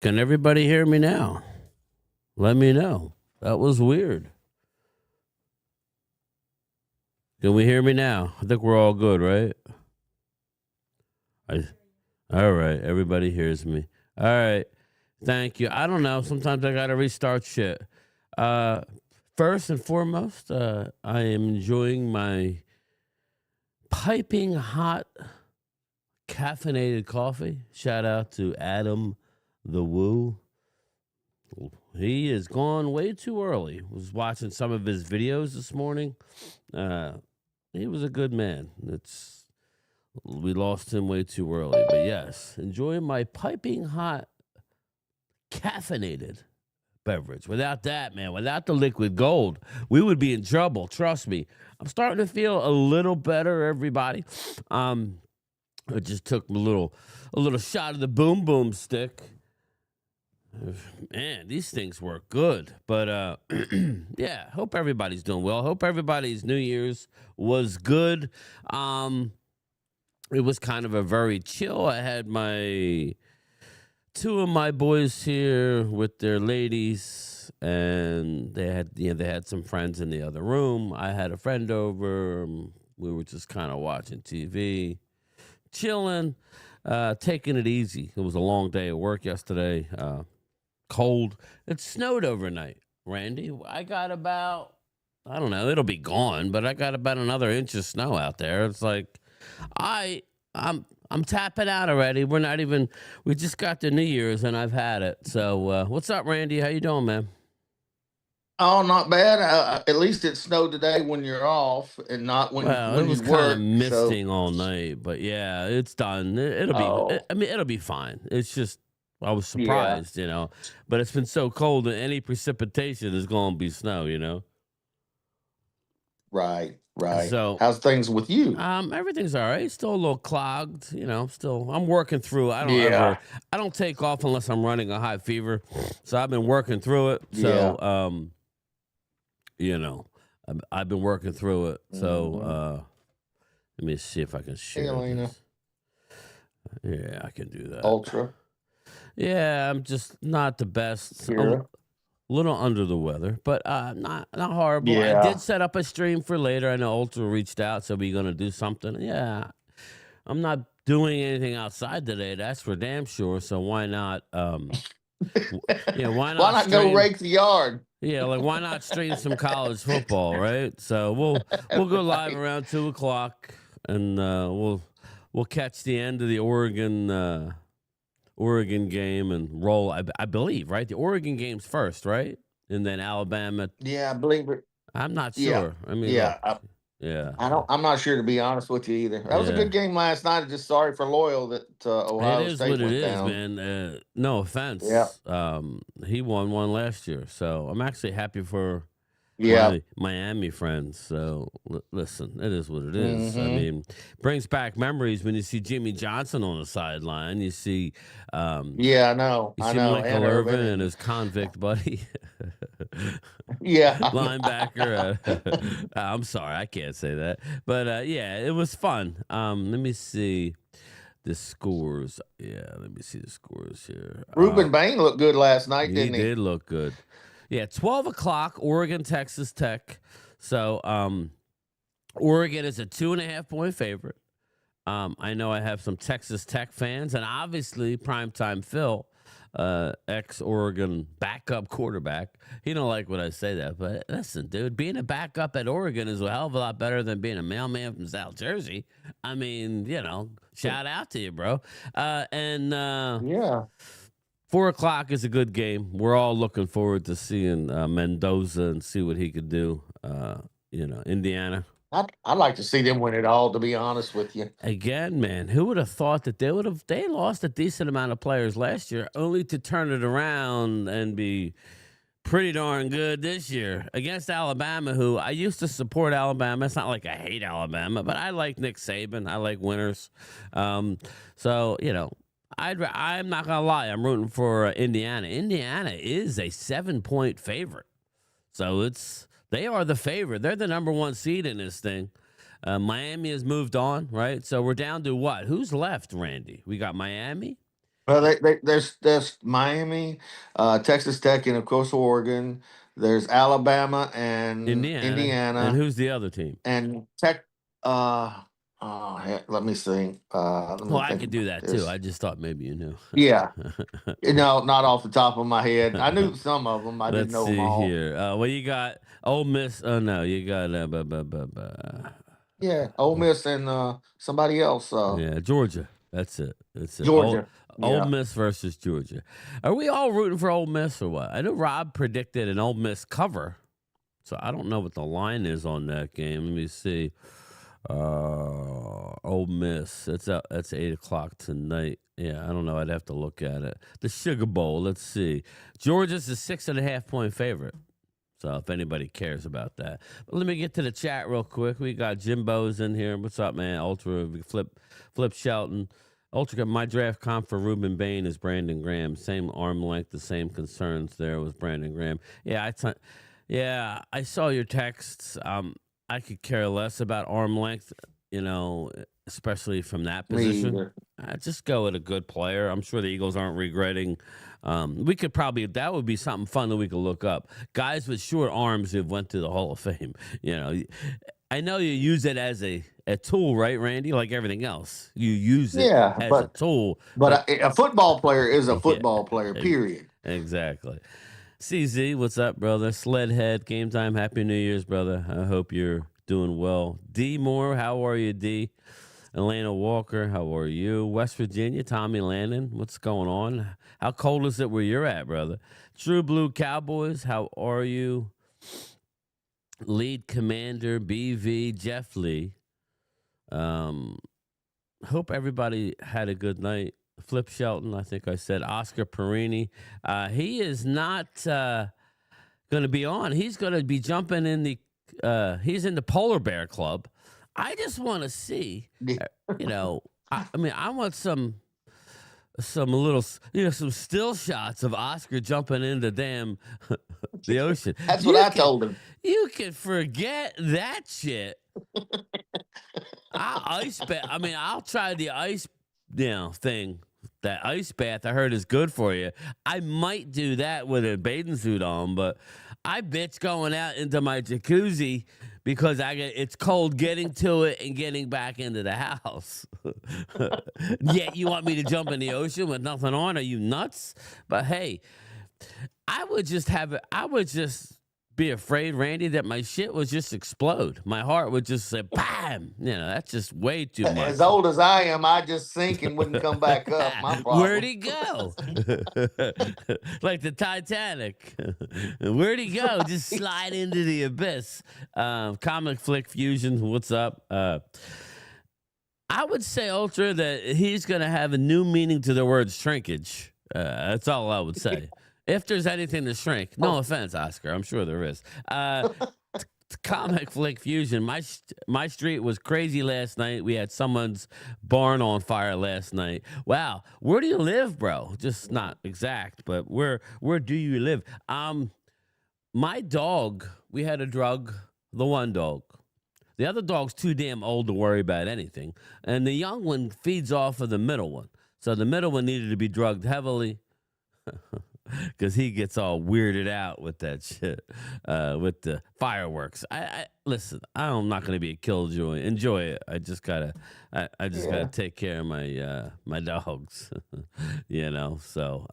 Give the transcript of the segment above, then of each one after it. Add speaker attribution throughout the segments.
Speaker 1: Can everybody hear me now? Let me know. That was weird. Can we hear me now? I think we're all good, right? I, all right. Everybody hears me. All right. Thank you. I don't know. Sometimes I got to restart shit. Uh, First and foremost, I am enjoying my piping hot caffeinated coffee. Shout out to Adam the Woo. He is gone way too early. Was watching some of his videos this morning. He was a good man. We lost him way too early. But yes, enjoying my piping hot caffeinated beverage. Without that, man, without the liquid gold, we would be in trouble. Trust me. I'm starting to feel a little better, everybody. I just took a little shot of the boom boom stick. Man, these things work good. But yeah, hope everybody's doing well. Hope everybody's New Year's was good. It was kind of a very chill. I had two of my boys here with their ladies, and they had some friends in the other room. I had a friend over. We were just kind of watching TV, chilling, taking it easy. It was a long day at work yesterday. Cold. It snowed overnight, Randy. I got about, I don't know, it'll be gone, but I got about another inch of snow out there. It's like I'm tapping out already. We just got to New Year's and I've had it. So what's up, Randy? How you doing, man?
Speaker 2: Oh, not bad. At least it snowed today when you're off and not
Speaker 1: Well, it
Speaker 2: when
Speaker 1: was
Speaker 2: you
Speaker 1: kind of
Speaker 2: work. So,
Speaker 1: misting all night, but yeah, it's done.
Speaker 2: oh,
Speaker 1: It'll be fine. It's just, I was
Speaker 2: yeah,
Speaker 1: surprised, but it's been so cold that any precipitation is going to be snow.
Speaker 2: right, right.
Speaker 1: So,
Speaker 2: How's things with you?
Speaker 1: everything's all right. Still a little clogged, still, I'm working through.
Speaker 2: Yeah,
Speaker 1: I don't take off unless I'm running a high fever. So I've been working through it.
Speaker 2: yeah.
Speaker 1: So, you know, I've been working through it. So,
Speaker 2: Hmm.
Speaker 1: let me see if I can
Speaker 2: Hey,
Speaker 1: share
Speaker 2: Elena,
Speaker 1: this. Yeah, I can do that.
Speaker 2: Ultra,
Speaker 1: Yeah, I'm just not the best. A
Speaker 2: Kira.
Speaker 1: little under the weather, but not horrible. I did
Speaker 2: Yeah.
Speaker 1: set up a stream for later. I know Ultra reached out, so we're gonna do something. Yeah, I'm not doing anything outside today. That's for damn sure. So why not? Yeah, why
Speaker 2: Why
Speaker 1: not
Speaker 2: not go
Speaker 1: stream?
Speaker 2: rake the yard?
Speaker 1: Yeah, like why not stream some college football, right? So we'll go live
Speaker 2: Right.
Speaker 1: around 2 o'clock, and we'll catch the end of the Oregon game and roll. I believe, right? The Oregon game's first, right? And then Alabama.
Speaker 2: Yeah, I believe it.
Speaker 1: I'm not
Speaker 2: Yeah,
Speaker 1: sure. I mean, look.
Speaker 2: yeah. I,
Speaker 1: Yeah.
Speaker 2: I don't. I'm not sure to be honest with you either. That was a
Speaker 1: Yeah.
Speaker 2: good game last night. Just sorry for Loyal that
Speaker 1: It
Speaker 2: Ohio
Speaker 1: is
Speaker 2: State
Speaker 1: what it
Speaker 2: went
Speaker 1: is,
Speaker 2: down.
Speaker 1: man. No
Speaker 2: Yeah,
Speaker 1: offense. He won one last year, so I'm actually happy for
Speaker 2: yeah.
Speaker 1: my Miami friends. So listen, it is what it is. I
Speaker 2: Hmm.
Speaker 1: mean, brings back memories when you see Jimmy Johnson on the sideline. Um,
Speaker 2: Yeah, I know.
Speaker 1: you
Speaker 2: I
Speaker 1: see
Speaker 2: know.
Speaker 1: Michael
Speaker 2: And
Speaker 1: Irvin
Speaker 2: Urban
Speaker 1: and
Speaker 2: and
Speaker 1: his convict buddy,
Speaker 2: yeah, I
Speaker 1: linebacker.
Speaker 2: know.
Speaker 1: I'm sorry, I can't say that, but yeah, it was fun. Let me see the scores. Yeah, let me see the scores here.
Speaker 2: Ruben Bain looked good last night,
Speaker 1: He
Speaker 2: didn't he?
Speaker 1: did look good. Yeah, 12 o'clock, Oregon, Texas Tech. So Oregon is a 2.5 point favorite. I know I have some Texas Tech fans, and obviously Primetime Phil, ex Oregon backup quarterback. He don't like when I say that, but listen, dude, being a backup at Oregon is a hell of a lot better than being a mailman from South Jersey. I mean, shout out to you, bro. And
Speaker 2: Yeah.
Speaker 1: 4 o'clock is a good game. We're all looking forward to seeing Mendoza and see what he could do. Indiana.
Speaker 2: I'd like to see them win it all, to be honest with you.
Speaker 1: Again, man, who would have thought that they lost a decent amount of players last year only to turn it around and be pretty darn good this year against Alabama, who I used to support Alabama. It's not like I hate Alabama, but I like Nick Saban. I like winners. So, I'm not going to lie. I'm rooting for Indiana. Indiana is a 7 point favorite. So they are the favorite. They're the number one seed in this thing. Miami has moved on, right? So we're down to what? Who's left, Randy? We got Miami.
Speaker 2: Well, there's Miami, Texas Tech, and of course Oregon. There's Alabama and
Speaker 1: Indiana. And
Speaker 2: Indiana
Speaker 1: who's the other team?
Speaker 2: and Tech. Let me think. Let
Speaker 1: Well,
Speaker 2: me
Speaker 1: I
Speaker 2: think
Speaker 1: could do
Speaker 2: about
Speaker 1: that too.
Speaker 2: this.
Speaker 1: I just thought maybe you knew.
Speaker 2: Yeah, no, not off the top of my head. I knew some of them. I didn't
Speaker 1: Let's
Speaker 2: know them
Speaker 1: see
Speaker 2: all.
Speaker 1: here. Well, you got Ole Miss. Oh no, you got
Speaker 2: Yeah, Ole Miss and somebody else.
Speaker 1: yeah, Georgia. That's it. That's it.
Speaker 2: Georgia.
Speaker 1: Ole
Speaker 2: Yeah.
Speaker 1: Miss versus Georgia. Are we all rooting for Ole Miss or what? I know Rob predicted an Ole Miss cover, so I don't know what the line is on that game. Let me see. Ole Miss. That's 8 o'clock tonight. Yeah, I don't know. I'd have to look at it. The Sugar Bowl. Let's see. Georgia's a 6.5 point favorite. So if anybody cares about that, but let me get to the chat real quick. We got Jimbo's in here. What's up, man? Ultra Flip Shelton. Ultra, my draft comp for Ruben Bain is Brandon Graham. Same arm length, the same concerns there with Brandon Graham. Yeah, I saw your texts. I could care less about arm length, especially from that
Speaker 2: Me
Speaker 1: position.
Speaker 2: either.
Speaker 1: Just go with a good player. I'm sure the Eagles aren't regretting. We could probably that would be something fun that we could look up. Guys with short arms who've went to the Hall of Fame. I know you use it as a tool, right, Randy? Like everything else, you use it
Speaker 2: Yeah,
Speaker 1: as a tool.
Speaker 2: but a football player is a
Speaker 1: Yeah,
Speaker 2: football player. Period.
Speaker 1: exactly. CZ, what's up, brother? Sledhead, game time. Happy New Year's, brother. I hope you're doing well. D Moore, how are you, D? Elena Walker, how are you? West Virginia, Tommy Landon, what's going on? How cold is it where you're at, brother? True Blue Cowboys, how are you? Lead Commander BV Jeff Lee. Hope everybody had a good night. Flip Shelton, I think I said. Oscar Perini. He is not going to be on. He's going to be jumping in he's in the Polar Bear Club. I just want to see, I want some little, some still shots of Oscar jumping into the ocean.
Speaker 2: That's what I told him.
Speaker 1: You can forget that shit. I'll try the ice, thing. That ice bath I heard is good for you. I might do that with a bathing suit on, but I bitch going out into my jacuzzi because it's cold getting to it and getting back into the house. Yet you want me to jump in the ocean with nothing on? Are you nuts? But hey, I would just be afraid, Randy, that my shit would just explode. My heart would just say, bam. That's just way too much.
Speaker 2: As old as I am, I just sink and wouldn't come back up. My problem.
Speaker 1: Where'd he go? Like the Titanic. Where'd he go? Just slide into the abyss. Comic Flick Fusion, what's up? I would say, Ultra, that he's going to have a new meaning to the word shrinkage. That's all I would say. If there's anything to shrink, no offense, Oscar, I'm sure there is. Comic Flick Fusion. My street was crazy last night. We had someone's barn on fire last night. Wow, where do you live, bro? Just not exact, but where do you live? My dog. We had a drug. The one dog. The other dog's too damn old to worry about anything, and the young one feeds off of the middle one. So the middle one needed to be drugged heavily. Because he gets all weirded out with that shit, with the fireworks. I listen. I'm not going to be a killjoy. Enjoy it. I just gotta take care of my dogs. So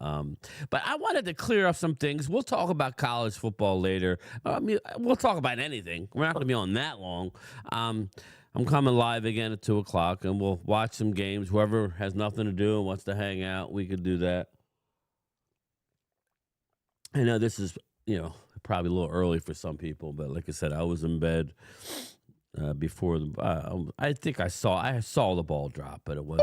Speaker 1: but I wanted to clear up some things. We'll talk about college football later. We'll talk about anything. We're not going to be on that long. I'm coming live again at 2:00, and we'll watch some games. Whoever has nothing to do and wants to hang out, we could do that. I know this is, probably a little early for some people, but like I said, I was in bed before I think I saw the ball drop, but it was,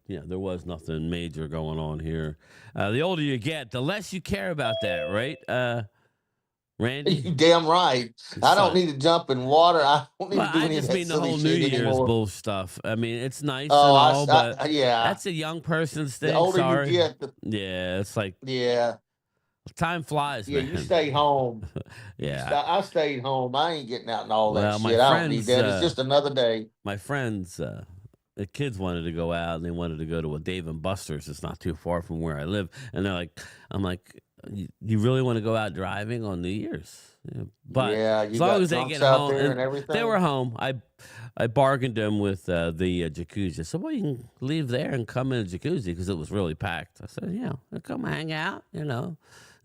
Speaker 1: there was nothing major going on here. The older you get, the less you care about that, right, Randy?
Speaker 2: You damn right. I don't need to jump in water. I don't need to do any of that
Speaker 1: the
Speaker 2: silly
Speaker 1: whole New
Speaker 2: shit
Speaker 1: Year's
Speaker 2: anymore.
Speaker 1: bull stuff. I mean, it's nice
Speaker 2: Oh,
Speaker 1: and all, but
Speaker 2: yeah.
Speaker 1: that's a young person's thing.
Speaker 2: The older
Speaker 1: Sorry.
Speaker 2: you get,
Speaker 1: yeah, it's like time flies,
Speaker 2: yeah,
Speaker 1: man.
Speaker 2: you stay home.
Speaker 1: Yeah,
Speaker 2: I stayed home. I ain't getting out and all that
Speaker 1: my
Speaker 2: shit. I don't
Speaker 1: friends,
Speaker 2: need that. It's just another day.
Speaker 1: My friends the kids wanted to go out and they wanted to go to a Dave and Buster's. It's not too far from where I live, and they're like, I'm like, you really want to go out driving on New Year's? Yeah. But
Speaker 2: Yeah,
Speaker 1: as
Speaker 2: you
Speaker 1: long
Speaker 2: got
Speaker 1: as they
Speaker 2: drunks
Speaker 1: get
Speaker 2: out
Speaker 1: home,
Speaker 2: there
Speaker 1: and
Speaker 2: and
Speaker 1: they were
Speaker 2: everything.
Speaker 1: home, I bargained them with the jacuzzi. So well, you can leave there and come in a jacuzzi because it was really packed. I said, come hang out,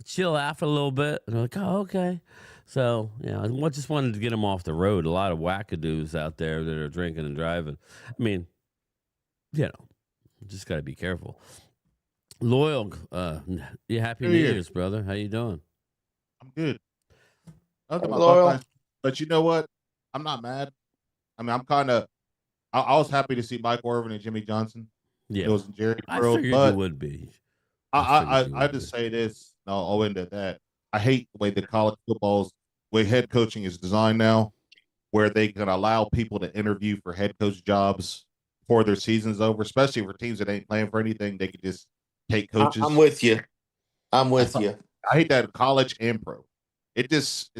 Speaker 1: chill out for a little bit. And they're like, oh, okay. So, I just wanted to get them off the road. A lot of wackadoos out there that are drinking and driving. I mean, you know, just got to be careful. Loyal, you happy
Speaker 3: New
Speaker 1: New
Speaker 3: Year.
Speaker 1: Year's, brother. How you doing?
Speaker 3: I'm good. Other
Speaker 2: Hey,
Speaker 3: than my
Speaker 2: Loyal.
Speaker 3: Buckeyes, but you know what? I'm not mad. I mean, I'm kind of. I was happy to see Mike Irvin and Jimmy Johnson. It
Speaker 1: Yeah.
Speaker 3: was in Jerry
Speaker 1: I
Speaker 3: World,
Speaker 1: figured you
Speaker 3: but
Speaker 1: would be.
Speaker 3: I
Speaker 1: I figured
Speaker 3: I
Speaker 1: you
Speaker 3: I
Speaker 1: would be.
Speaker 3: just say this. No, I'll end at that. I hate the way the college football's way head coaching is designed now, where they can allow people to interview for head coach jobs before their season's over, especially for teams that ain't playing for anything. They could just take
Speaker 2: I'm
Speaker 3: coaches.
Speaker 2: with you. I'm with you.
Speaker 3: I hate that in college and pro. There's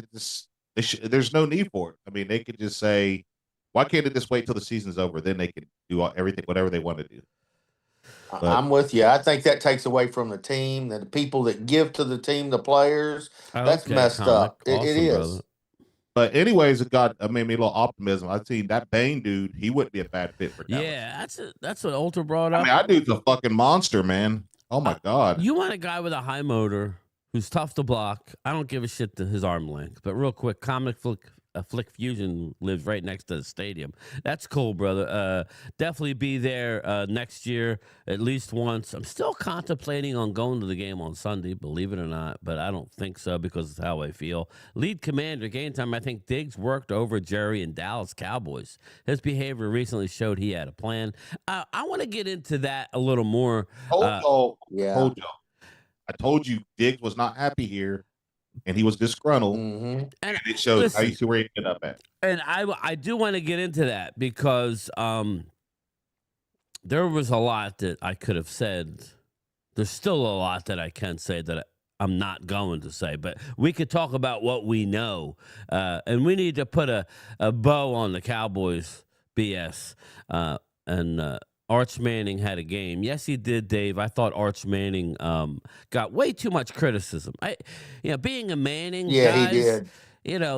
Speaker 3: no need for it. I mean, they could just say, why can't they just wait till the season's over? Then they can do everything, whatever they want to do. But
Speaker 2: I'm with you. I think that takes away from the team, the people that give to the team, the players. That's
Speaker 1: Okay,
Speaker 2: messed
Speaker 1: comic.
Speaker 2: up. It
Speaker 1: Awesome, brother.
Speaker 2: is.
Speaker 3: but anyways, it made me a little optimism. I seen that Bain dude. He wouldn't be a bad fit for Dallas.
Speaker 1: Yeah, that's what Ultra brought
Speaker 3: I
Speaker 1: up.
Speaker 3: mean, that dude's a fucking monster, man. Oh my god.
Speaker 1: You want a guy with a high motor who's tough to block. I don't give a shit to his arm length. But real quick, Flick Fusion lives right next to the stadium. That's cool, brother. Definitely be there next year at least once. I'm still contemplating on going to the game on Sunday, believe it or not, but I don't think so because it's how I feel. Lead commander, Gametime, I think Diggs worked over Jerry and Dallas Cowboys. His behavior recently showed he had a plan. I want to get into that a little more.
Speaker 2: Yeah.
Speaker 3: I told you Diggs was not happy here and he was disgruntled.
Speaker 2: Mm-hmm.
Speaker 3: And it shows
Speaker 1: Listen,
Speaker 3: how you see where he ended up at.
Speaker 1: And I do want to get into that because there was a lot that I could have said. There's still a lot that I can say that I'm not going to say, but we could talk about what we know. And we need to put a bow on the Cowboys BS. And Arch Manning had a game. Yes, he did, Dave. I thought Arch Manning got way too much criticism. Being a Manning,
Speaker 2: Yeah,
Speaker 1: guys,
Speaker 2: he did.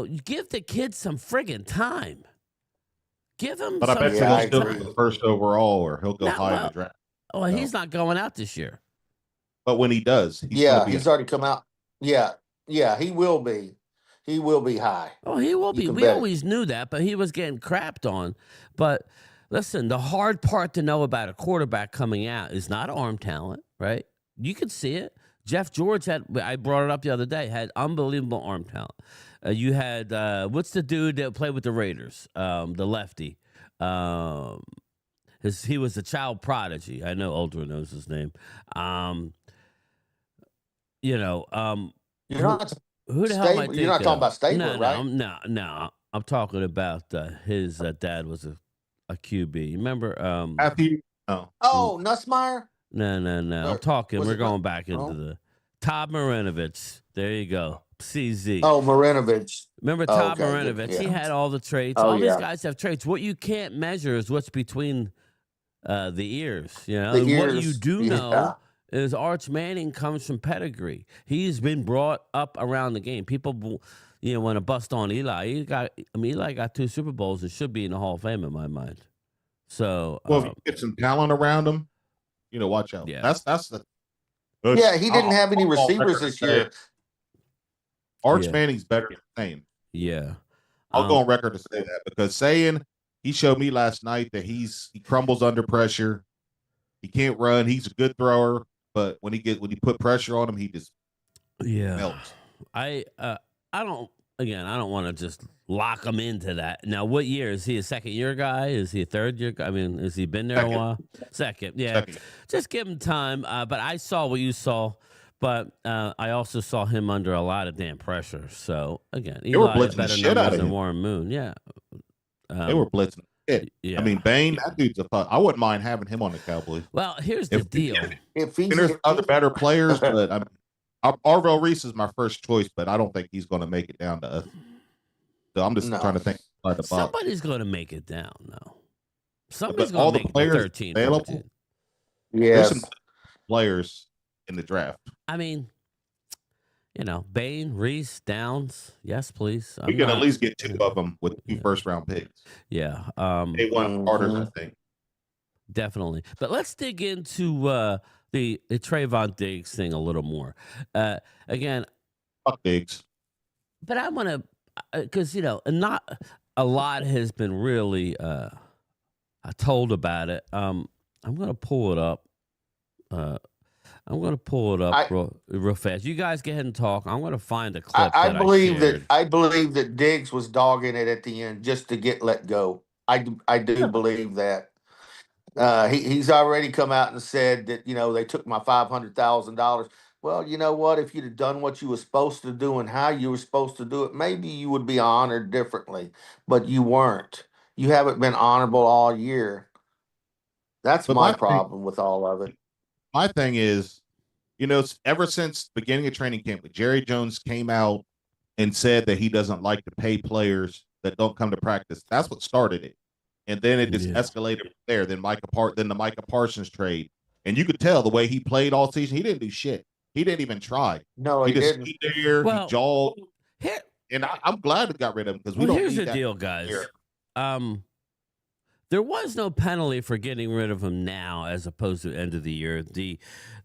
Speaker 1: You give the kid some friggin' time. Give him
Speaker 3: But I
Speaker 1: some
Speaker 3: bet you
Speaker 2: Yeah, I
Speaker 3: he'll still
Speaker 2: agree.
Speaker 3: go first overall or he'll go
Speaker 1: No,
Speaker 3: high in the
Speaker 1: well,
Speaker 3: draft.
Speaker 1: well, he's not going out this year.
Speaker 3: But when he does,
Speaker 2: He's already come out. Yeah, he will be. He will be high.
Speaker 1: Oh, he will
Speaker 2: You
Speaker 1: be.
Speaker 2: can
Speaker 1: We
Speaker 2: bet it.
Speaker 1: always knew that, but he was getting crapped on. But listen, the hard part to know about a quarterback coming out is not arm talent, right? You could see it. Jeff George I brought it up the other day, had unbelievable arm talent. You had, what's the dude that played with the Raiders? The lefty. He was a child prodigy. I know Ultra knows his name.
Speaker 2: You're not
Speaker 1: Who the hell am I thinking
Speaker 2: You're not talking about
Speaker 1: No,
Speaker 2: Stabler, right?
Speaker 1: no. I'm talking about his dad was a QB. You remember?
Speaker 3: Matthew? No.
Speaker 2: Oh, Nussmeyer.
Speaker 1: No. I'm
Speaker 2: Or
Speaker 1: talking.
Speaker 2: was
Speaker 1: We're
Speaker 2: it
Speaker 1: going
Speaker 2: not?
Speaker 1: back into
Speaker 2: Oh.
Speaker 1: the Todd Marinovich. There you go. CZ.
Speaker 2: Oh, Marinovich.
Speaker 1: Remember
Speaker 2: Oh,
Speaker 1: Todd
Speaker 2: okay,
Speaker 1: Marinovich?
Speaker 2: yeah.
Speaker 1: He had all the traits.
Speaker 2: Oh,
Speaker 1: All these
Speaker 2: yeah.
Speaker 1: guys have traits. What you can't measure is what's between the ears.
Speaker 2: The
Speaker 1: And what you
Speaker 2: ears.
Speaker 1: do
Speaker 2: Yeah.
Speaker 1: know is Arch Manning comes from pedigree. He's been brought up around the game. People, want to bust on Eli. Eli got 2 Super Bowls and should be in the Hall of Fame in my mind. So,
Speaker 3: Well, if you get some talent around him, watch out.
Speaker 1: Yeah.
Speaker 3: That's the.
Speaker 2: Yeah, he didn't have any
Speaker 3: I'll go on
Speaker 2: receivers
Speaker 3: record
Speaker 2: this
Speaker 3: to say
Speaker 2: year.
Speaker 3: Arch
Speaker 1: Yeah.
Speaker 3: Manning's better than Sane.
Speaker 1: yeah.
Speaker 3: I'll go on record to say that because saying he showed me last night that he crumbles under pressure. He can't run. He's a good thrower, but when he put pressure on him, he just melts.
Speaker 1: I don't want to just lock him into that. Now, what year is he? A second year guy? Is he a third year guy? I mean, has he been there
Speaker 3: Second.
Speaker 1: a while? Second, yeah.
Speaker 3: Second.
Speaker 1: Just give him time. But I saw what you saw, but I also saw him under a lot of damn pressure. So again,
Speaker 3: They were
Speaker 1: Eli has
Speaker 3: blitzing the
Speaker 1: better
Speaker 3: shit out
Speaker 1: numbers
Speaker 3: of
Speaker 1: than
Speaker 3: him.
Speaker 1: Warren Moon. Yeah.
Speaker 3: They were blitzing it.
Speaker 1: Yeah.
Speaker 3: I mean, Bain, that dude's a fuck. I wouldn't mind having him on the Cowboys.
Speaker 1: Well, here's the deal.
Speaker 2: If
Speaker 3: And there's other better players, but Arvell Reese is my first choice, but I don't think he's going to make it down to us. So I'm just trying to think outside the box.
Speaker 1: Somebody's going to make it down, though. Somebody's
Speaker 3: all
Speaker 1: going to
Speaker 3: the
Speaker 1: make
Speaker 3: players
Speaker 1: 13,
Speaker 3: available,
Speaker 1: 14.
Speaker 3: there's some
Speaker 2: Yes.
Speaker 3: players in the draft.
Speaker 1: I mean, Bain, Reese, Downs. Yes, please.
Speaker 3: We
Speaker 1: I'm
Speaker 3: can at
Speaker 1: not.
Speaker 3: least get 2 of them with 2
Speaker 1: Yeah.
Speaker 3: first-round picks.
Speaker 1: Yeah.
Speaker 3: They won starters, I
Speaker 2: Mhm.
Speaker 3: think.
Speaker 1: Definitely. But let's dig into the Trayvon Diggs thing a little more. Again,
Speaker 3: Fuck Diggs.
Speaker 1: but I want to, because, not a lot has been really told about it. I'm going to pull it up. I'm going to pull it up
Speaker 2: I,
Speaker 1: real fast. You guys go ahead and talk. I'm going to find a
Speaker 2: I
Speaker 1: clip
Speaker 2: I
Speaker 1: that I
Speaker 2: believe that
Speaker 1: shared.
Speaker 2: I believe that Diggs was dogging it at the end just to get let go. I do believe that. He's already come out and said that they took my $500,000. Well, you know what? If you'd have done what you were supposed to do and how you were supposed to do it, maybe you would be honored differently. But you weren't. You haven't been honorable all year. That's
Speaker 3: But
Speaker 2: my problem with all of it.
Speaker 3: my thing is, ever since the beginning of training camp, when Jerry Jones came out and said that he doesn't like to pay players that don't come to practice, that's what started it. And then it just
Speaker 1: Yeah.
Speaker 3: escalated from there. Then the Micah Parsons trade. And you could tell the way he played all season, he didn't do shit. He didn't even try.
Speaker 2: No,
Speaker 3: He
Speaker 2: he
Speaker 3: just
Speaker 2: didn't.
Speaker 3: stayed there, he
Speaker 1: Well,
Speaker 3: jogged.
Speaker 1: here,
Speaker 3: And I'm glad we got rid of him because we don't
Speaker 1: here's
Speaker 3: need
Speaker 1: the
Speaker 3: that
Speaker 1: deal, guys.
Speaker 3: here.
Speaker 1: There was no penalty for getting rid of him now, as opposed to end of the year.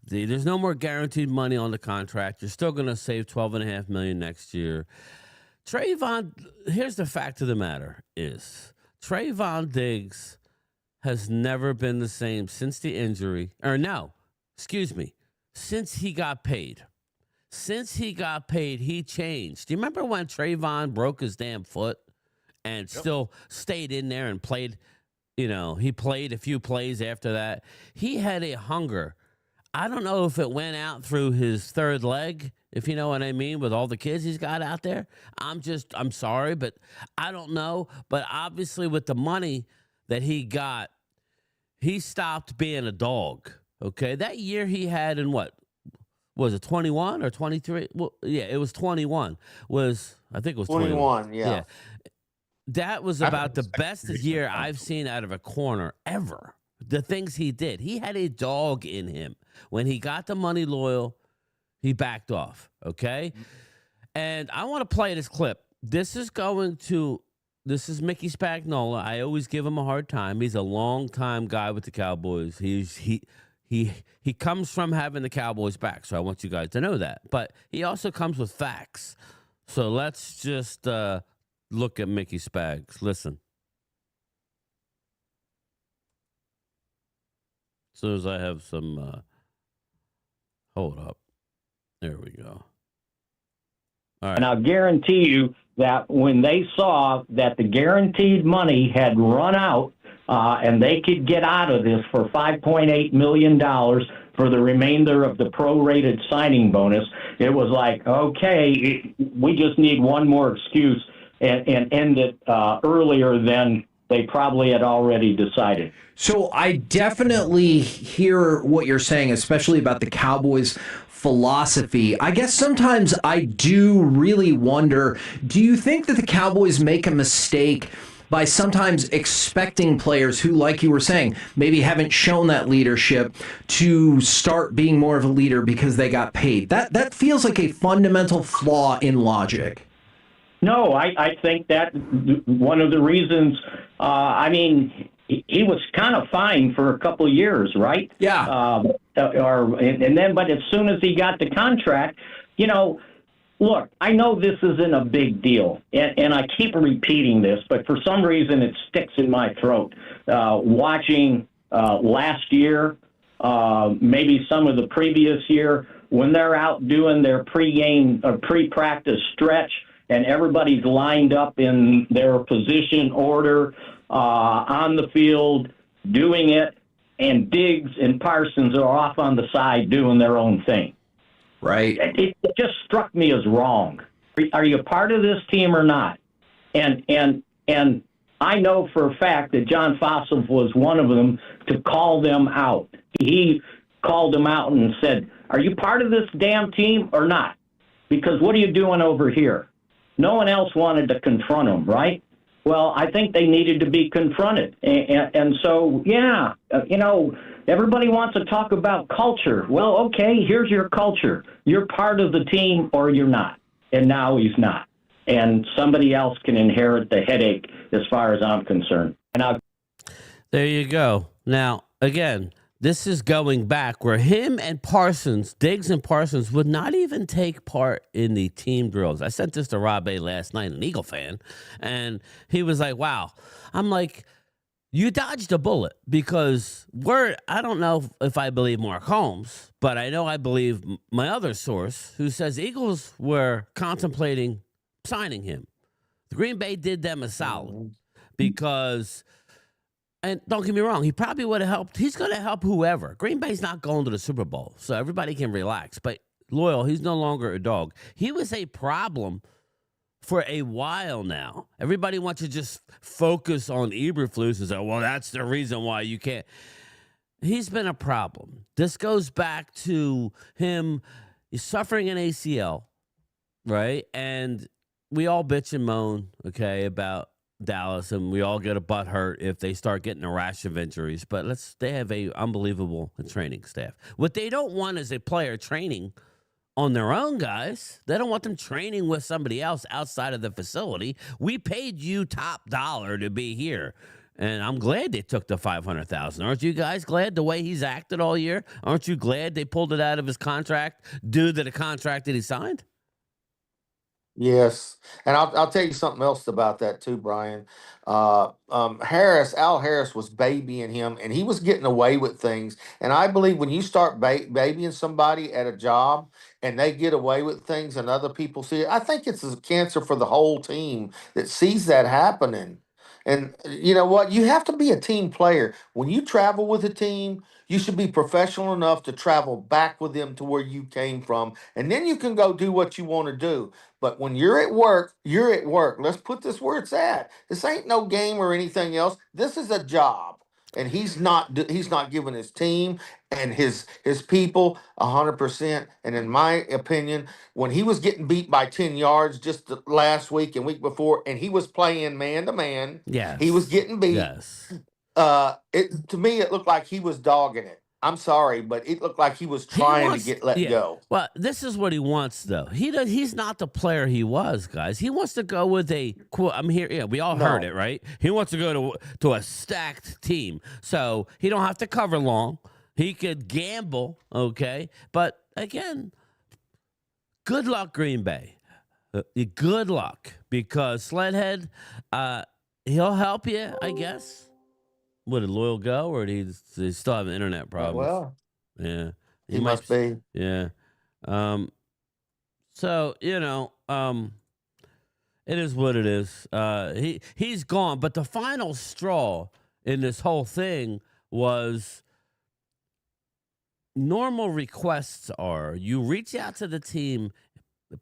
Speaker 1: There's no more guaranteed money on the contract. You're still going to save $12.5 million next year. Trayvon, here's the fact of the matter: is Trayvon Diggs has never been the same since the injury. Or no, excuse me, since he got paid. Since he got paid, he changed. Do you remember when Trayvon broke his damn foot and still stayed in there and played? He played a few plays after that. He had a hunger. I don't know if it went out through his third leg, if you know what I mean, with all the kids he's got out there. I'm sorry, but I don't know. But obviously with the money that he got, he stopped being a dog. Okay. That year he had in what? Was it 21 or 23? Well, yeah, it was 21. I think it was 21.
Speaker 2: 21, yeah.
Speaker 1: That was about the best year I've seen out of a corner ever. The things he did. He had a dog in him. When he got the money loyal, he backed off. Okay? And I want to play this clip. This is Mickey Spagnola. I always give him a hard time. He's a long-time guy with the Cowboys. He comes from having the Cowboys back, so I want you guys to know that. But he also comes with facts. So let's just look at Mickey Spags. Listen. As soon as I have some, hold up. There we go. All right.
Speaker 4: And I'll guarantee you that when they saw that the guaranteed money had run out and they could get out of this for $5.8 million for the remainder of the prorated signing bonus, it was like, okay, we just need one more excuse and end it earlier than they probably had already decided.
Speaker 5: So I definitely hear what you're saying, especially about the Cowboys' philosophy. I guess sometimes I do really wonder, do you think that the Cowboys make a mistake by sometimes expecting players who, like you were saying, maybe haven't shown that leadership to start being more of a leader because they got paid? That feels like a fundamental flaw in logic.
Speaker 4: No, I think that one of the reasons, he was kind of fine for a couple of years, right?
Speaker 5: Yeah.
Speaker 4: But as soon as he got the contract, look, I know this isn't a big deal, and I keep repeating this, but for some reason it sticks in my throat. Watching last year, maybe some of the previous year, when they're out doing their pregame or pre-practice stretch, and everybody's lined up in their position order on the field doing it, and Diggs and Parsons are off on the side doing their own thing.
Speaker 5: Right.
Speaker 4: It just struck me as wrong. Are you a part of this team or not? And I know for a fact that John Fossil was one of them to call them out. He called them out and said, are you part of this damn team or not? Because what are you doing over here? No one else wanted to confront him, right? Well, I think they needed to be confronted. And so, yeah, everybody wants to talk about culture. Well, okay, here's your culture. You're part of the team or you're not. And now he's not. And somebody else can inherit the headache as far as I'm concerned.
Speaker 1: There you go. Now, again, this is going back where him and Parsons, Diggs and Parsons, would not even take part in the team drills. I sent this to Rob A last night, an Eagle fan, and he was like, wow. I'm like, you dodged a bullet because I don't know if I believe Mark Holmes, but I know I believe my other source who says Eagles were contemplating signing him. The Green Bay did them a solid because... And don't get me wrong, he probably would have helped. He's going to help whoever. Green Bay's not going to the Super Bowl, so everybody can relax. But Loyal, he's no longer a dog. He was a problem for a while now. Everybody wants to just focus on Eberflus and say, well, that's the reason why you can't. He's been a problem. This goes back to him suffering an ACL, right? And we all bitch and moan, okay, about Dallas, and we all get a butt hurt if they start getting a rash of injuries. But they have a unbelievable training staff. What they don't want is a player training on their own guys. They don't want them training with somebody else outside of the facility. We paid you top dollar to be here. And I'm glad they took the $500,000. Aren't you guys glad the way he's acted all year? Aren't you glad they pulled it out of his contract due to the contract that he signed?
Speaker 2: Yes, and I'll tell you something else about that too, Brian. Al Harris was babying him, and he was getting away with things. And I believe when you start babying somebody at a job and they get away with things, and other people see it, I think it's a cancer for the whole team that sees that happening. And you know what? You have to be a team player. When you travel with a team, you should be professional enough to travel back with them to where you came from, and then you can go do what you want to do. But when you're at work, you're at work. Let's put this where it's at. This ain't no game or anything else. This is a job, and he's not giving his team and his people 100%. And in my opinion, when he was getting beat by 10 yards just last week and week before, and he was playing man to man,
Speaker 1: Yes.
Speaker 2: he was getting beat.
Speaker 1: Yes.
Speaker 2: To me, it looked like he was dogging it. I'm sorry, but it looked like he was trying to get let go.
Speaker 1: Well, this is what he wants, though. He's not the player he was, guys. He wants to go with a quote. I'm here. Yeah, we all heard it, right? He wants to go to a stacked team, so he don't have to cover long. He could gamble, okay. But again, good luck, Green Bay. Good luck, because Sledhead, he'll help you, I guess. Would Loyal go, or did he still have internet problems?
Speaker 2: Well,
Speaker 1: yeah,
Speaker 2: he must be.
Speaker 1: Yeah. So it is what it is. He's gone, but the final straw in this whole thing was normal requests are you reach out to the team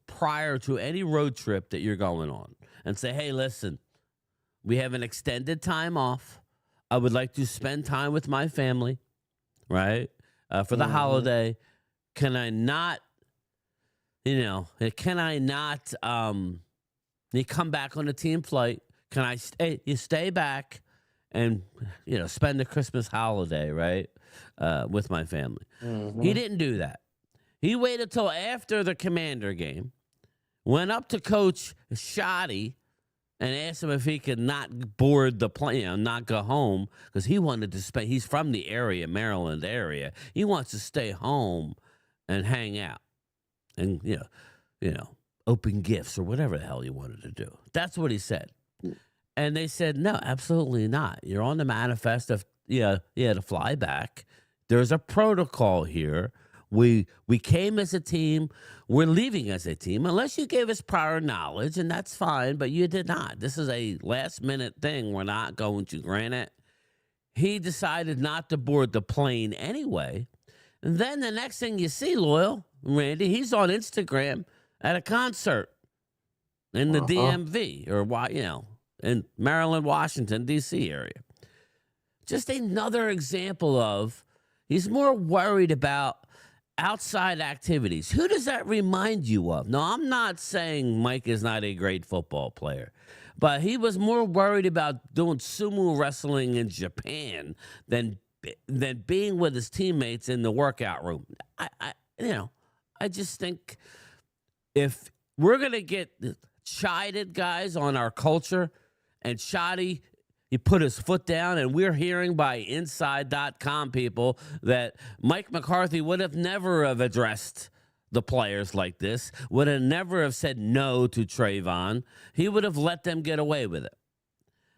Speaker 1: prior to any road trip that you're going on and say, hey, listen, we have an extended time off. I would like to spend time with my family, right, for the holiday. Can I not, you come back on a team flight? Can I stay back and, spend the Christmas holiday, right, with my family? Mm-hmm. He didn't do that. He waited till after the Commander game, went up to Coach Shoddy, and asked him if he could not board the plane, not go home, because he wanted to spend. He's from the area, Maryland area. He wants to stay home and hang out, and open gifts or whatever the hell he wanted to do. That's what he said, and they said no, absolutely not. You're on the manifest of to fly back. There's a protocol here. We came as a team. We're leaving as a team, unless you gave us prior knowledge, and that's fine, but you did not. This is a last-minute thing. We're not going to grant it. He decided not to board the plane anyway. And then the next thing you see, Loyal, Randy, he's on Instagram at a concert in the DMV, or, in Maryland, Washington, D.C. area. Just another example of he's more worried about outside activities. Who does that remind you of? No, I'm not saying Mike is not a great football player, But he was more worried about doing sumo wrestling in Japan than being with his teammates in the workout room. I just think if we're gonna get chided, guys, on our culture, and Shoddy, he put his foot down, and we're hearing by inside.com people that Mike McCarthy would have never have addressed the players like this, would have never have said no to Trayvon. He would have let them get away with it.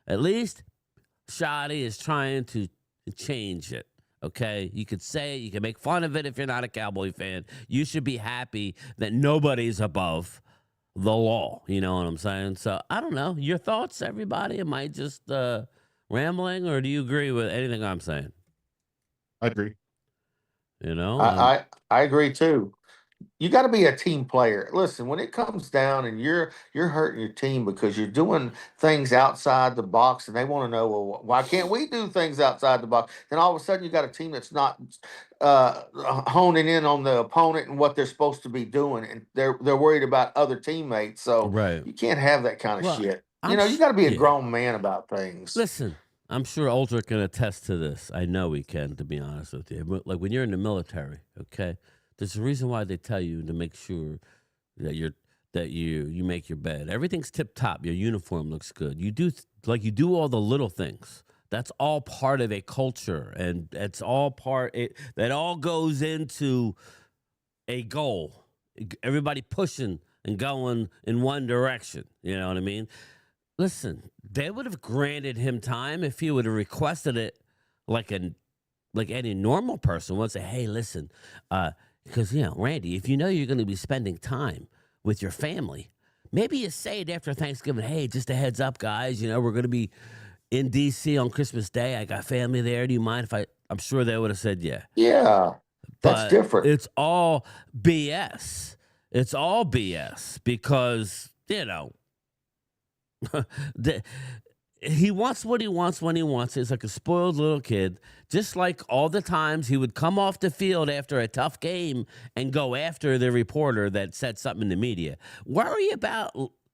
Speaker 1: At least Shoddy is trying to change it. Okay, you could say it, you can make fun of it if you're not a Cowboy fan. You should be happy that nobody's above the law. You know what I'm saying? So I don't know. Your thoughts, everybody? Am I just rambling, or do you agree with anything I'm saying?
Speaker 3: I agree.
Speaker 1: You know,
Speaker 2: I agree too. You got to be a team player. Listen, when it comes down and you're hurting your team because you're doing things outside the box, and they want to know, well, why can't we do things outside the box? Then all of a sudden you got a team that's not honing in on the opponent and what they're supposed to be doing, and they're worried about other teammates. So
Speaker 1: right.
Speaker 2: you can't have that kind of
Speaker 1: Well,
Speaker 2: shit. You got to be a grown man about things.
Speaker 1: Listen, I'm sure Aldrich can attest to this. I know he can, to be honest with you. But like when you're in the military, okay, there's a reason why they tell you to make sure that you make your bed. Everything's tip top. Your uniform looks good. You do all the little things. That's all part of a culture, and that's all that all goes into a goal. Everybody pushing and going in one direction. You know what I mean? Listen, they would have granted him time if he would have requested it like any normal person would say, hey, listen, because, Randy, if you know you're going to be spending time with your family, maybe you say it after Thanksgiving, hey, just a heads up, guys, we're going to be in D.C. on Christmas Day. I got family there. Do you mind if I'm sure they would have said yeah.
Speaker 2: Yeah, that's different.
Speaker 1: It's all BS. It's all BS because, he wants what he wants when he wants it. It's like a spoiled little kid. Just like all the times he would come off the field after a tough game and go after the reporter that said something in the media. Worry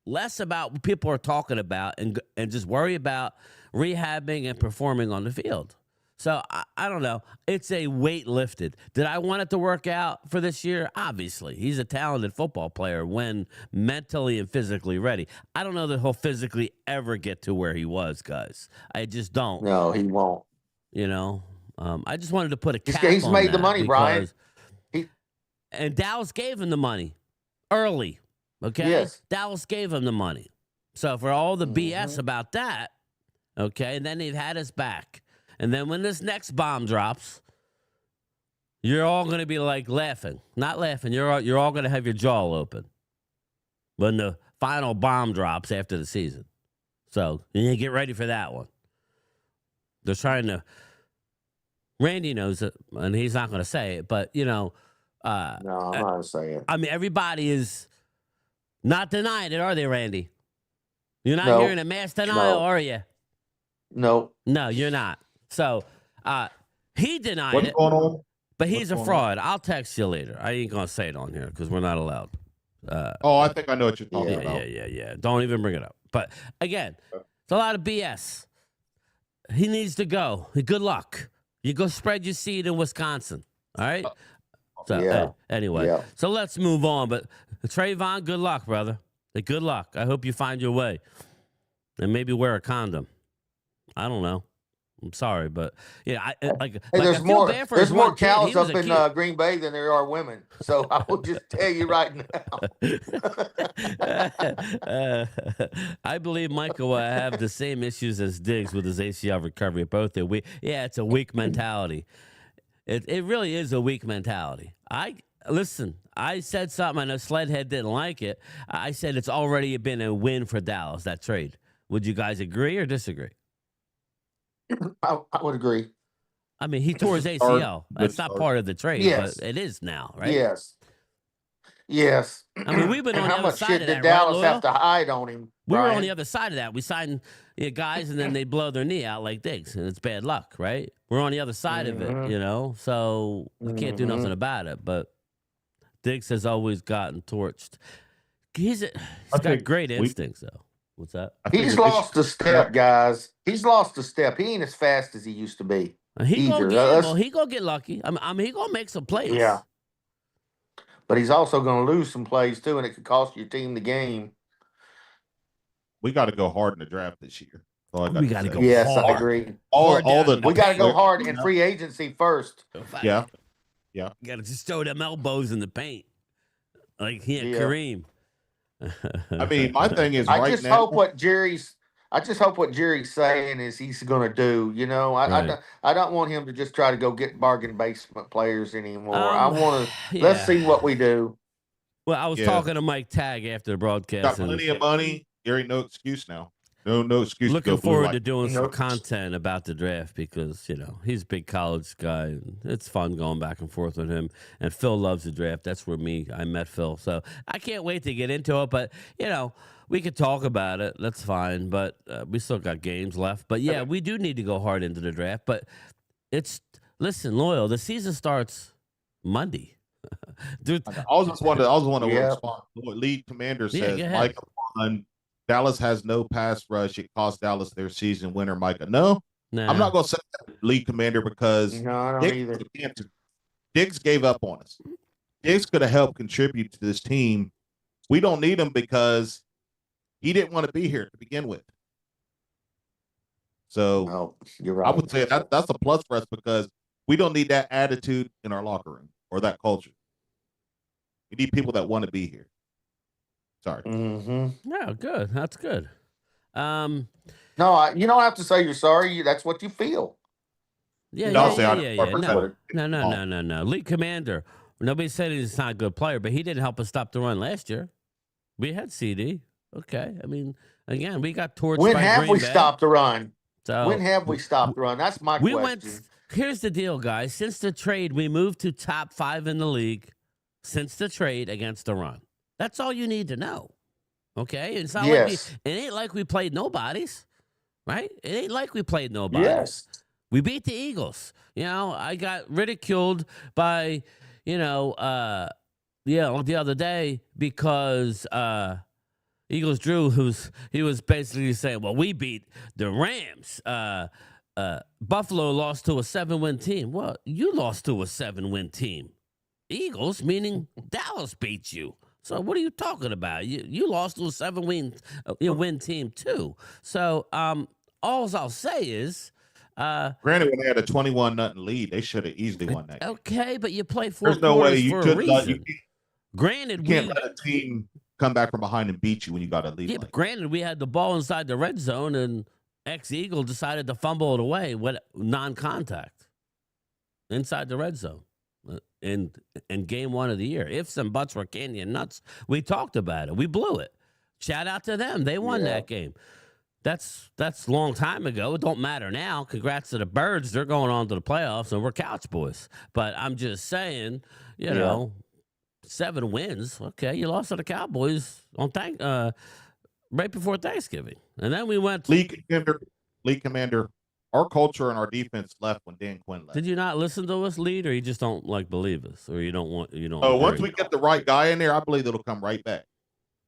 Speaker 1: less about what people are talking about and just worry about rehabbing and performing on the field. So I don't know. It's a weight lifted. Did I want it to work out for this year? Obviously. He's a talented football player when mentally and physically ready. I don't know that he'll physically ever get to where he was, guys. I just don't.
Speaker 2: No, he won't.
Speaker 1: I just wanted to put a cap
Speaker 2: He's
Speaker 1: on
Speaker 2: made the
Speaker 1: that
Speaker 2: money, Brian.
Speaker 1: And Dallas gave him the money early. Okay?
Speaker 2: Yes.
Speaker 1: Dallas gave him the money. So for all the BS about that, okay, and then they've had us back. And then when this next bomb drops, you're all going to be like laughing. Not laughing. You're all going to have your jaw open when the final bomb drops after the season. So you get ready for that one. They're trying to. Randy knows it, and he's not going to say it. But,
Speaker 2: no, I'm not going to say it.
Speaker 1: I mean, everybody is not denying it, are they, Randy? You're not hearing a mass denial, are you?
Speaker 2: No.
Speaker 1: No, you're not. So he denied
Speaker 3: What's
Speaker 1: it,
Speaker 3: going on?
Speaker 1: but he's a fraud. I'll text you later. I ain't going to say it on here because we're not allowed.
Speaker 3: I think I know what you're talking about.
Speaker 1: Yeah. Don't even bring it up. But again, it's a lot of BS. He needs to go. Good luck. You go spread your seed in Wisconsin. All right? So anyway, so let's move on. But Trayvon, good luck, brother. Good luck. I hope you find your way. And maybe wear a condom. I don't know. I'm sorry, but
Speaker 2: there's more cows up in Green Bay than there are women. So I will just tell you right
Speaker 1: now. I believe Michael will have the same issues as Diggs with his ACL recovery. Both are weak. Yeah, it's a weak mentality. It really is a weak mentality. Listen. I said something. I know Sledhead didn't like it. I said it's already been a win for Dallas, that trade. Would you guys agree or disagree?
Speaker 2: I would agree.
Speaker 1: I mean, he tore his ACL. That's not part of the trade, but it is now, right?
Speaker 2: Yes.
Speaker 1: I mean, we've been on the other side of that,
Speaker 2: how much shit did Dallas have to hide on him?
Speaker 1: We were on the other side of that. We signed guys, and then they blow their knee out like Diggs, and it's bad luck, right? We're on the other side of it, so we can't do nothing about it. But Diggs has always gotten torched. He's got great instincts, though. What's that?
Speaker 3: I
Speaker 2: He's
Speaker 3: figured this
Speaker 2: lost a step, guys. He's lost a step. He ain't as fast as he used to be.
Speaker 1: He gonna
Speaker 2: Either.
Speaker 1: gamble. He gonna get lucky. I mean, he gonna make some plays.
Speaker 2: Yeah. But he's also going to lose some plays too, and it could cost your team the game.
Speaker 3: we got to go hard in the draft this year. That's all I got
Speaker 1: We
Speaker 3: to
Speaker 1: gotta
Speaker 3: say.
Speaker 1: go
Speaker 2: Yes, I
Speaker 1: hard.
Speaker 2: agree.
Speaker 3: All
Speaker 1: Hard down
Speaker 3: the
Speaker 1: in the
Speaker 2: We got to go
Speaker 1: paint.
Speaker 2: hard in free agency first.
Speaker 3: Yeah.
Speaker 1: You gotta just throw them elbows in the paint, like
Speaker 2: Yeah.
Speaker 1: Kareem.
Speaker 3: I mean, my thing is
Speaker 2: I
Speaker 3: right
Speaker 2: just
Speaker 3: now.
Speaker 2: hope what Jerry's saying is he's going to do. You know,
Speaker 1: Right.
Speaker 2: I don't want him to just try to go get bargain basement players anymore. I want to let's
Speaker 1: yeah.
Speaker 2: see what we do.
Speaker 1: Well, I was
Speaker 3: Yeah.
Speaker 1: talking to Mike Tagg after the broadcast.
Speaker 3: Got
Speaker 1: and
Speaker 3: plenty of money. There ain't no excuse now. No excuse.
Speaker 1: looking
Speaker 3: to go blue
Speaker 1: forward
Speaker 3: light.
Speaker 1: to doing some
Speaker 2: Nope.
Speaker 1: content about the draft because, you know, he's a big college guy. And it's fun going back and forth with him. And Phil loves the draft. That's where I met Phil. So I can't wait to get into it. But, you know, we could talk about it. That's fine. But we still got games left. But, yeah, we do need to go hard into the draft. But listen, Loyal, the season starts Monday. Dude,
Speaker 3: I was just want to
Speaker 2: Yeah.
Speaker 3: respond. What lead commander
Speaker 1: Yeah,
Speaker 3: says,
Speaker 1: go ahead.
Speaker 3: Micah won. Dallas has no pass rush. It cost Dallas their season winner, Micah. No,
Speaker 1: nah.
Speaker 3: I'm not going to say that, lead commander, because
Speaker 2: No, I don't either.
Speaker 3: Diggs gave up on us. Diggs could have helped contribute to this team. We don't need him because he didn't want to be here to begin with. So
Speaker 2: No, you're right.
Speaker 3: I would say that's a plus for us because we don't need that attitude in our locker room or that culture. We need people that want to be here. Sorry.
Speaker 2: Mm-hmm.
Speaker 1: Yeah, good. That's good.
Speaker 2: No, you don't have to say you're sorry. That's what you feel.
Speaker 1: Yeah,
Speaker 3: No, I'll
Speaker 1: yeah,
Speaker 3: say
Speaker 1: yeah,
Speaker 3: I-
Speaker 1: yeah, yeah.
Speaker 3: I-
Speaker 1: No. League commander. Nobody said he's not a good player, but he didn't help us stop the run last year. We had CD. Okay. I mean, again, we got torched
Speaker 2: When
Speaker 1: by
Speaker 2: have
Speaker 1: Green
Speaker 2: we
Speaker 1: Bay.
Speaker 2: stopped the run?
Speaker 1: So
Speaker 2: When have we stopped the run? That's my
Speaker 1: we
Speaker 2: question.
Speaker 1: here's the deal, guys. Since the trade, we moved to top 5 in the league since the trade against the run. That's all you need to know. Okay? It's not
Speaker 2: Yes.
Speaker 1: it ain't like we played nobodies, right? It ain't like we played nobodies.
Speaker 2: Yes.
Speaker 1: We beat the Eagles. You know, I got ridiculed by, the other day because Eagles Drew, he was basically saying, well, we beat the Rams. Buffalo lost to a 7-win team. Well, you lost to a 7-win team. Eagles, meaning Dallas beat you. So what are you talking about? You lost to a 7-win win team too. So all I'll say is,
Speaker 3: Granted, when they had a 21-0 lead, they should have easily won that game.
Speaker 1: okay, but you play 4
Speaker 3: There's no way
Speaker 1: quarters
Speaker 3: you
Speaker 1: for a
Speaker 3: could
Speaker 1: reason. Granted,
Speaker 3: you can't let a team come back from behind and beat you when you got a lead.
Speaker 1: yeah,
Speaker 3: like
Speaker 1: but granted, we had the ball inside the red zone, and ex-Eagle decided to fumble it away with non-contact inside the red zone in game 1 of the year. Ifs and buts were candy and nuts. We talked about it. We blew it. Shout out to them. They won that game. That's a long time ago. It don't matter now. Congrats to the Birds. They're going on to the playoffs, and we're couch boys. But I'm just saying, you know, 7 wins. Okay, you lost to the Cowboys on right before Thanksgiving, and then we went.
Speaker 3: league commander. Our culture and our defense left when Dan Quinn left.
Speaker 1: Did you not listen to us, lead, or you just don't believe us, or you don't want
Speaker 3: Oh, once
Speaker 1: agree?
Speaker 3: we get the right guy in there, I believe it'll come right back.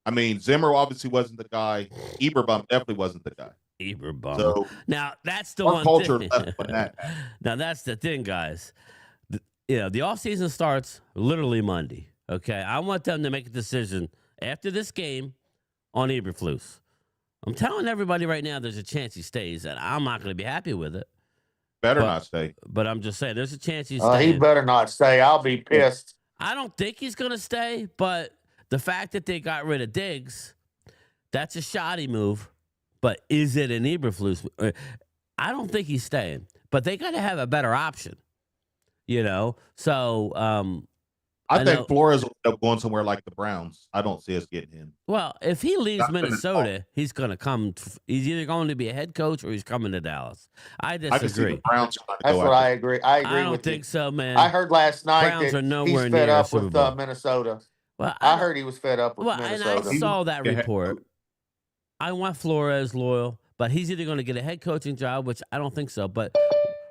Speaker 3: I mean, Zimmer obviously wasn't the guy. Eberbaum definitely wasn't the guy.
Speaker 1: Eberbaum.
Speaker 3: So
Speaker 1: now that's the
Speaker 3: our
Speaker 1: one
Speaker 3: culture
Speaker 1: thing.
Speaker 3: left when that happened.
Speaker 1: Now that's the thing, guys. The offseason starts literally Monday. Okay, I want them to make a decision after this game on Eberflus. I'm telling everybody right now, there's a chance he stays, and I'm not going to be happy with it.
Speaker 3: Better not stay.
Speaker 1: But I'm just saying, there's a chance he's
Speaker 2: He
Speaker 1: staying.
Speaker 2: better not stay. I'll be pissed.
Speaker 1: I don't think he's going to stay, but the fact that they got rid of Diggs, that's a shoddy move. But is it an Eberflus? I don't think he's staying, but they got to have a better option. So
Speaker 3: I think
Speaker 1: know.
Speaker 3: Flores will end up going somewhere like the Browns. I don't see us getting him.
Speaker 1: Well, if he leaves
Speaker 3: Not gonna
Speaker 1: Minnesota, he's going to come. He's either going to be a head coach or he's coming to Dallas. I
Speaker 3: I can see
Speaker 1: disagree.
Speaker 3: the Browns trying to
Speaker 2: That's
Speaker 3: go
Speaker 2: what
Speaker 3: after
Speaker 2: I agree. I agree
Speaker 1: I don't
Speaker 2: with
Speaker 1: think
Speaker 2: you.
Speaker 1: so, man.
Speaker 2: I heard last night
Speaker 1: Browns are
Speaker 2: that
Speaker 1: nowhere
Speaker 2: he's
Speaker 1: near
Speaker 2: fed
Speaker 1: a
Speaker 2: up
Speaker 1: Super
Speaker 2: with
Speaker 1: Bowl.
Speaker 2: Minnesota.
Speaker 1: Well,
Speaker 2: I heard he was fed up with
Speaker 1: and I
Speaker 2: Minnesota.
Speaker 1: saw that
Speaker 3: Yeah.
Speaker 1: report. I want Flores loyal, but he's either going to get a head coaching job, which I don't think so. But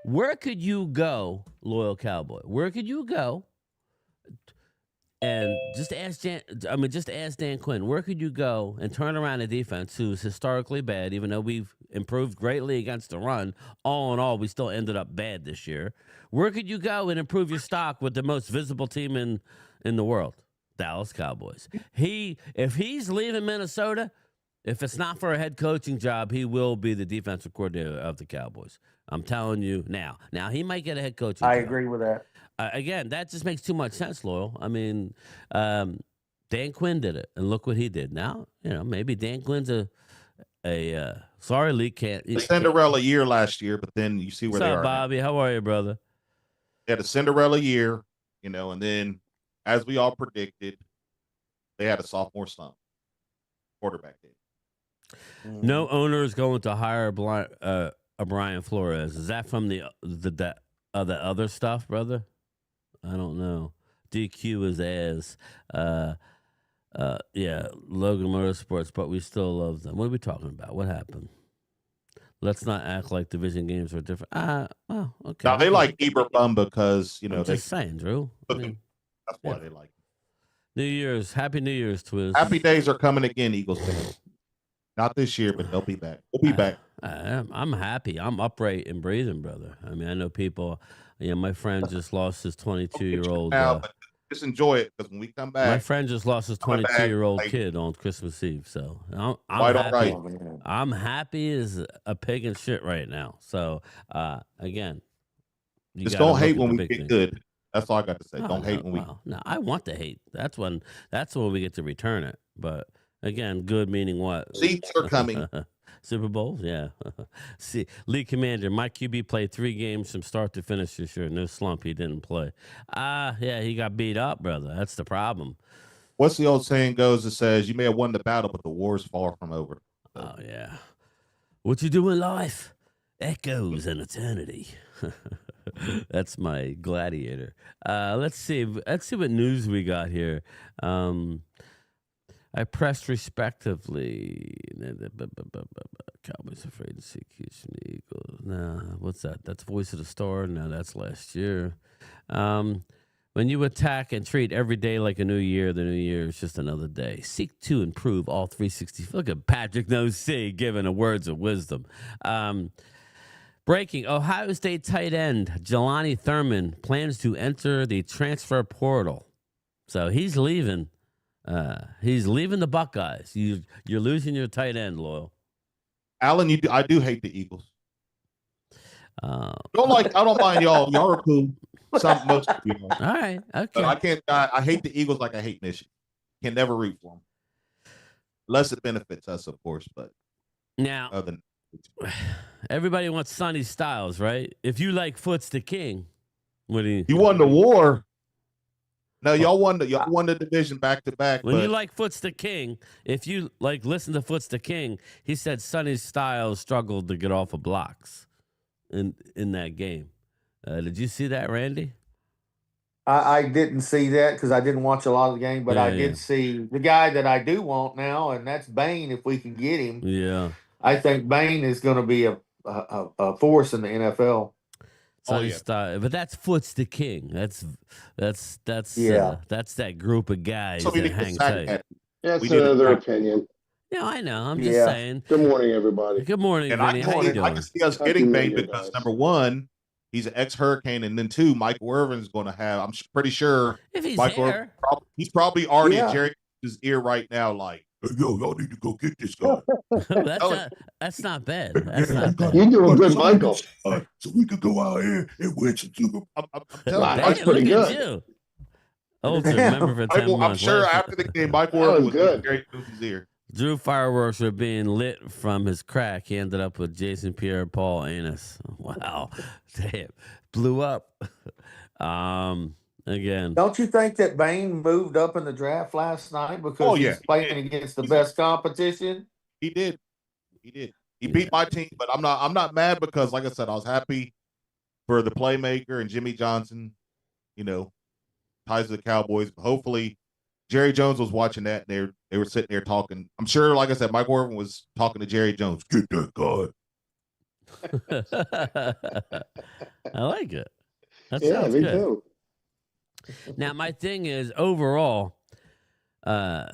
Speaker 1: where could you go, loyal Cowboy? Where could you go And just ask just ask Dan Quinn. Where could you go and turn around a defense who's historically bad, even though we've improved greatly against the run? All in all, we still ended up bad this year. Where could you go and improve your stock with the most visible team in the world? Dallas Cowboys. If he's leaving Minnesota, if it's not for a head coaching job, he will be the defensive coordinator of the Cowboys. I'm telling you now. Now, he might get a head coaching
Speaker 2: I
Speaker 1: job.
Speaker 2: agree with that.
Speaker 1: Again, that just makes too much sense, Loyal. I mean, Dan Quinn did it, and look what he did. Now, maybe Dan Quinn's sorry, Lee can't.
Speaker 3: The Cinderella year last year, but then you see where they are.
Speaker 1: What's up, Bobby?
Speaker 3: now.
Speaker 1: How are you, brother?
Speaker 3: They had a Cinderella year, and then as we all predicted, they had a sophomore slump. Quarterback did.
Speaker 1: No owner is going to hire a Brian Flores. Is that from the other stuff, brother? I don't know. DQ is as Logan Motorsports, but we still love them. What are we talking about? What happened? Let's not act like division games are different. Well, okay.
Speaker 3: Now they like Eberflus because
Speaker 1: I'm just saying, Drew.
Speaker 3: That's why they like.
Speaker 1: New Year's, Happy New Year's, Twiz.
Speaker 3: Happy days are coming again, Eagles fans. Not this year, but they'll be back. We'll be back.
Speaker 1: I'm happy. I'm upright and breathing, brother. I mean, I know people. My friend just lost his 22-year-old.
Speaker 3: But just enjoy it because when we come back,
Speaker 1: my friend just lost his 22-year-old kid on Christmas Eve. So I'm happy.
Speaker 3: Right.
Speaker 1: I'm happy as a pig in shit right now. So again,
Speaker 3: just don't hate when we get good. That's all I got to say. Don't hate when we.
Speaker 1: No, I want to hate. That's when we get to return it. But again, good meaning what?
Speaker 3: Seats are coming.
Speaker 1: Super Bowls, yeah. See, league commander, my QB played 3 games from start to finish this year. No slump, he didn't play. Yeah, he got beat up, brother. That's the problem.
Speaker 3: What's the old saying goes that says, you may have won the battle, but the war's far from over.
Speaker 1: Oh, yeah. What you do in life echoes in eternity. That's my gladiator. Let's see what news we got here. I pressed respectively. Cowboys afraid to see Houston Eagles. Nah, what's that? That's Voice of the Star. No, that's last year. When you attack and treat every day like a new year, the new year is just another day. Seek to improve all 360. Look at Patrick No-C giving the words of wisdom. Breaking, Ohio State tight end Jelani Thurman plans to enter the transfer portal. So he's leaving. He's leaving the Buckeyes. You're losing your tight end, Loyal.
Speaker 3: Alan, I do hate the Eagles. I don't mind y'all. Y'all are cool. Most of you know.
Speaker 1: All right, okay.
Speaker 3: But I can't. I hate the Eagles like I hate Michigan. Can never root for them, unless it benefits us, of course. But
Speaker 1: now, everybody wants Sonny Styles, right? If you like Foots the King, what do you?
Speaker 3: You won the war. No, y'all won the division back to back.
Speaker 1: When you like Foots the King, if you listen to Foots the King, he said Sonny Styles struggled to get off of blocks in that game. Did you see that, Randy?
Speaker 2: I didn't see that because I didn't watch a lot of the game, but I did see the guy that I do want now, and that's Bain. If we can get him,
Speaker 1: yeah,
Speaker 2: I think Bain is going to be a force in the NFL.
Speaker 1: But that's Foots the King. That's that group of guys that hang tight.
Speaker 6: That's another opinion.
Speaker 1: Yeah, I know. I'm just saying.
Speaker 6: Good morning, everybody.
Speaker 1: Good morning, Vinny. How you doing?
Speaker 3: I can see us getting Bain because number one, he's an ex-Hurricane, and then two, Michael Irvin's going to have. I'm pretty sure
Speaker 1: if he's
Speaker 3: Michael
Speaker 1: there,
Speaker 3: he's probably already in Jerry's ear right now, like, hey, yo, y'all need to go get this guy.
Speaker 1: that's not bad. That's not bad.
Speaker 6: You're doing good, Michael.
Speaker 3: So we could go out here and win some Super. I'm telling you,
Speaker 6: that's pretty good.
Speaker 1: Remember for 10 months.
Speaker 3: I'm sure after the game, Michael Irvin was good. Jerry Jones' ear.
Speaker 1: Drew fireworks were being lit from his crack. He ended up with Jason Pierre-Paul anus. Wow. Damn. Blew up. Again.
Speaker 2: Don't you think that Bain moved up in the draft last night because he's playing against the best competition?
Speaker 3: He did. He beat my team, but I'm not mad because, like I said, I was happy for the playmaker and Jimmy Johnson, ties to the Cowboys. Hopefully Jerry Jones was watching that, and they were sitting there talking. I'm sure, like I said, Mike Irvin was talking to Jerry Jones. Get that guy.
Speaker 1: I like it. That
Speaker 6: yeah,
Speaker 1: sounds
Speaker 6: me
Speaker 1: good.
Speaker 6: too.
Speaker 1: Now, my thing is overall, I'm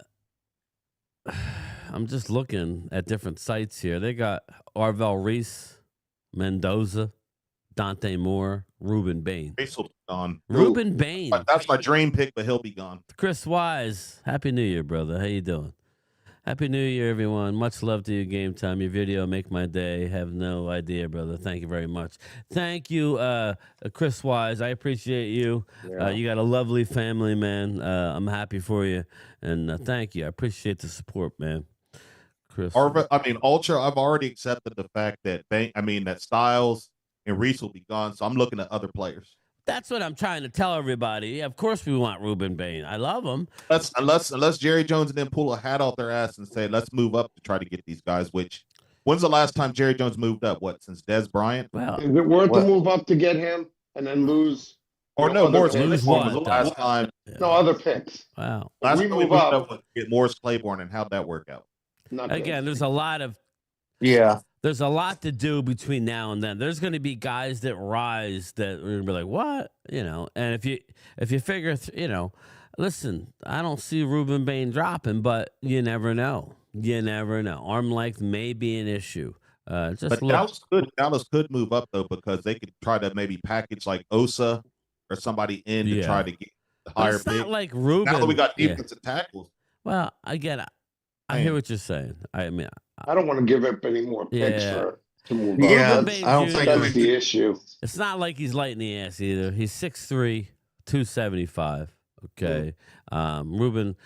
Speaker 1: just looking at different sites here. They got Arvel Reese, Mendoza, Dante Moore, Ruben Bain.
Speaker 3: Reese will be gone.
Speaker 1: Ruben Bain.
Speaker 3: That's my dream pick, but he'll be gone.
Speaker 1: Chris Wise, Happy New Year, brother. How you doing? Happy New Year, everyone. Much love to you, Game Time. Your video make my day. Have no idea, brother. Thank you very much. Thank you, Chris Wise. I appreciate you.
Speaker 6: Yeah.
Speaker 1: You got a lovely family, man. I'm happy for you, and thank you. I appreciate the support, man. Chris.
Speaker 3: Ultra. I've already accepted the fact that that Styles and Reese will be gone, so I'm looking at other players.
Speaker 1: That's what I'm trying to tell everybody. Yeah, of course we want Ruben Bain. I love him.
Speaker 3: Unless Jerry Jones and them pull a hat off their ass and say, let's move up to try to get these guys, which when's the last time Jerry Jones moved up? What, since Des Bryant?
Speaker 1: Well,
Speaker 6: Is it worth the move up to get him and then lose?
Speaker 3: Or no, Morris
Speaker 1: lose
Speaker 3: Claiborne
Speaker 1: what,
Speaker 3: was the last time.
Speaker 6: No other picks.
Speaker 1: wow.
Speaker 3: Last
Speaker 6: we
Speaker 3: time we
Speaker 6: move
Speaker 3: moved
Speaker 6: up.
Speaker 3: up was to get Morris Claiborne, and how'd that work out?
Speaker 6: Not good.
Speaker 1: Again, there's a lot to do between now and then. There's going to be guys that rise that are going to be like, what? And if you figure, listen, I don't see Ruben Bain dropping, but you never know. You never know. Arm length may be an issue. But
Speaker 3: Dallas could move up, though, because they could try to maybe package like Osa or somebody in to try to get the higher
Speaker 1: it's
Speaker 3: pick.
Speaker 1: not like Ruben.
Speaker 3: Now that we got defensive tackles.
Speaker 1: Well, I get it. I hear what you're saying. I mean,
Speaker 6: I don't want to give up any more picks to move up.
Speaker 2: Yeah,
Speaker 6: That's,
Speaker 2: I don't think
Speaker 6: that's the issue.
Speaker 1: It's not like he's lighting the ass either. He's 6'3", 275. Okay. Ruben,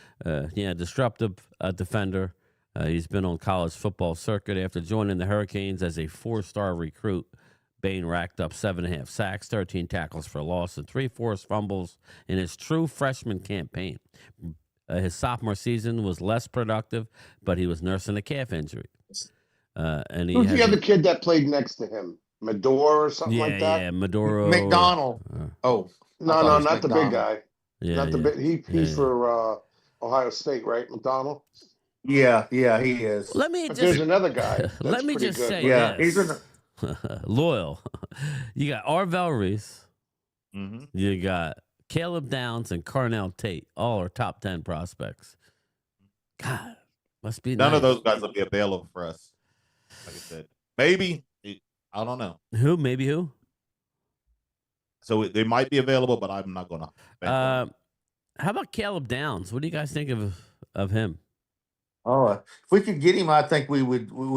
Speaker 1: disruptive defender. He's been on college football circuit after joining the Hurricanes as a 4-star recruit. Bain racked up 7.5 sacks, 13 tackles for loss, and 3 forced fumbles in his true freshman campaign. His sophomore season was less productive, but he was nursing a calf injury. And
Speaker 6: Who's the other kid that played next to him? Medora or something like that?
Speaker 1: Yeah, Maduro.
Speaker 2: McDonald.
Speaker 6: No, not the big guy. Not the big. He's for Ohio State, right? McDonald.
Speaker 2: Yeah, he is.
Speaker 1: Let me
Speaker 6: There's another guy.
Speaker 1: Let me just
Speaker 6: good.
Speaker 1: say
Speaker 2: He's
Speaker 1: this. Loyal. You got Arvel Reese.
Speaker 3: Mm-hmm.
Speaker 1: You got Caleb Downs and Carnell Tate. All are top 10 prospects. God, must be
Speaker 3: None
Speaker 1: nice.
Speaker 3: of those guys will be available for us. Like I said, maybe. I don't know.
Speaker 1: Who? Maybe who?
Speaker 3: So they might be available, but I'm not going to.
Speaker 1: How about Caleb Downs? What do you guys think of him?
Speaker 2: Oh, if we could get him, I think we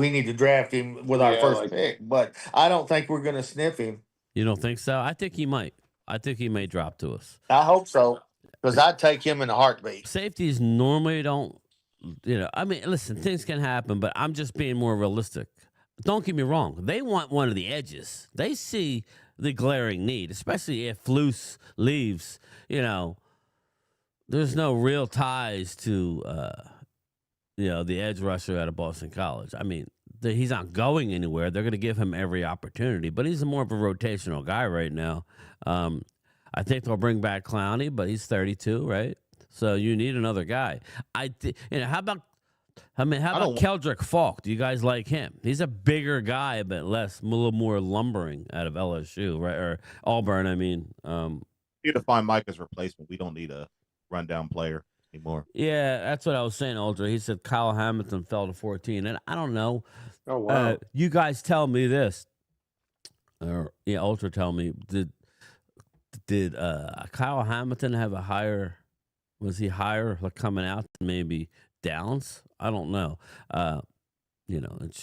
Speaker 2: need to draft him with our first pick. But I don't think we're going to sniff him.
Speaker 1: You don't think so? I think he might. I think he may drop to us.
Speaker 2: I hope so, because I'd take him in a heartbeat.
Speaker 1: Safeties normally don't, I mean, listen, things can happen, but I'm just being more realistic. Don't get me wrong. They want one of the edges. They see the glaring need, especially if Flus leaves. There's no real ties to, the edge rusher out of Boston College. I mean, he's not going anywhere. They're going to give him every opportunity, but he's more of a rotational guy right now. I think they'll bring back Clowney, but he's 32, right? So you need another guy. How about Keldrick Falk? Do you guys like him? He's a bigger guy, but a little more lumbering out of LSU, right? Or Auburn, I mean.
Speaker 3: We need to find Micah's replacement. We don't need a rundown player anymore.
Speaker 1: Yeah, that's what I was saying, Ultra. He said Kyle Hamilton fell to 14, and I don't know.
Speaker 6: Oh, wow.
Speaker 1: You guys tell me this. Ultra tell me, did Kyle Hamilton have a higher, was he higher coming out than maybe Downs? I don't know. It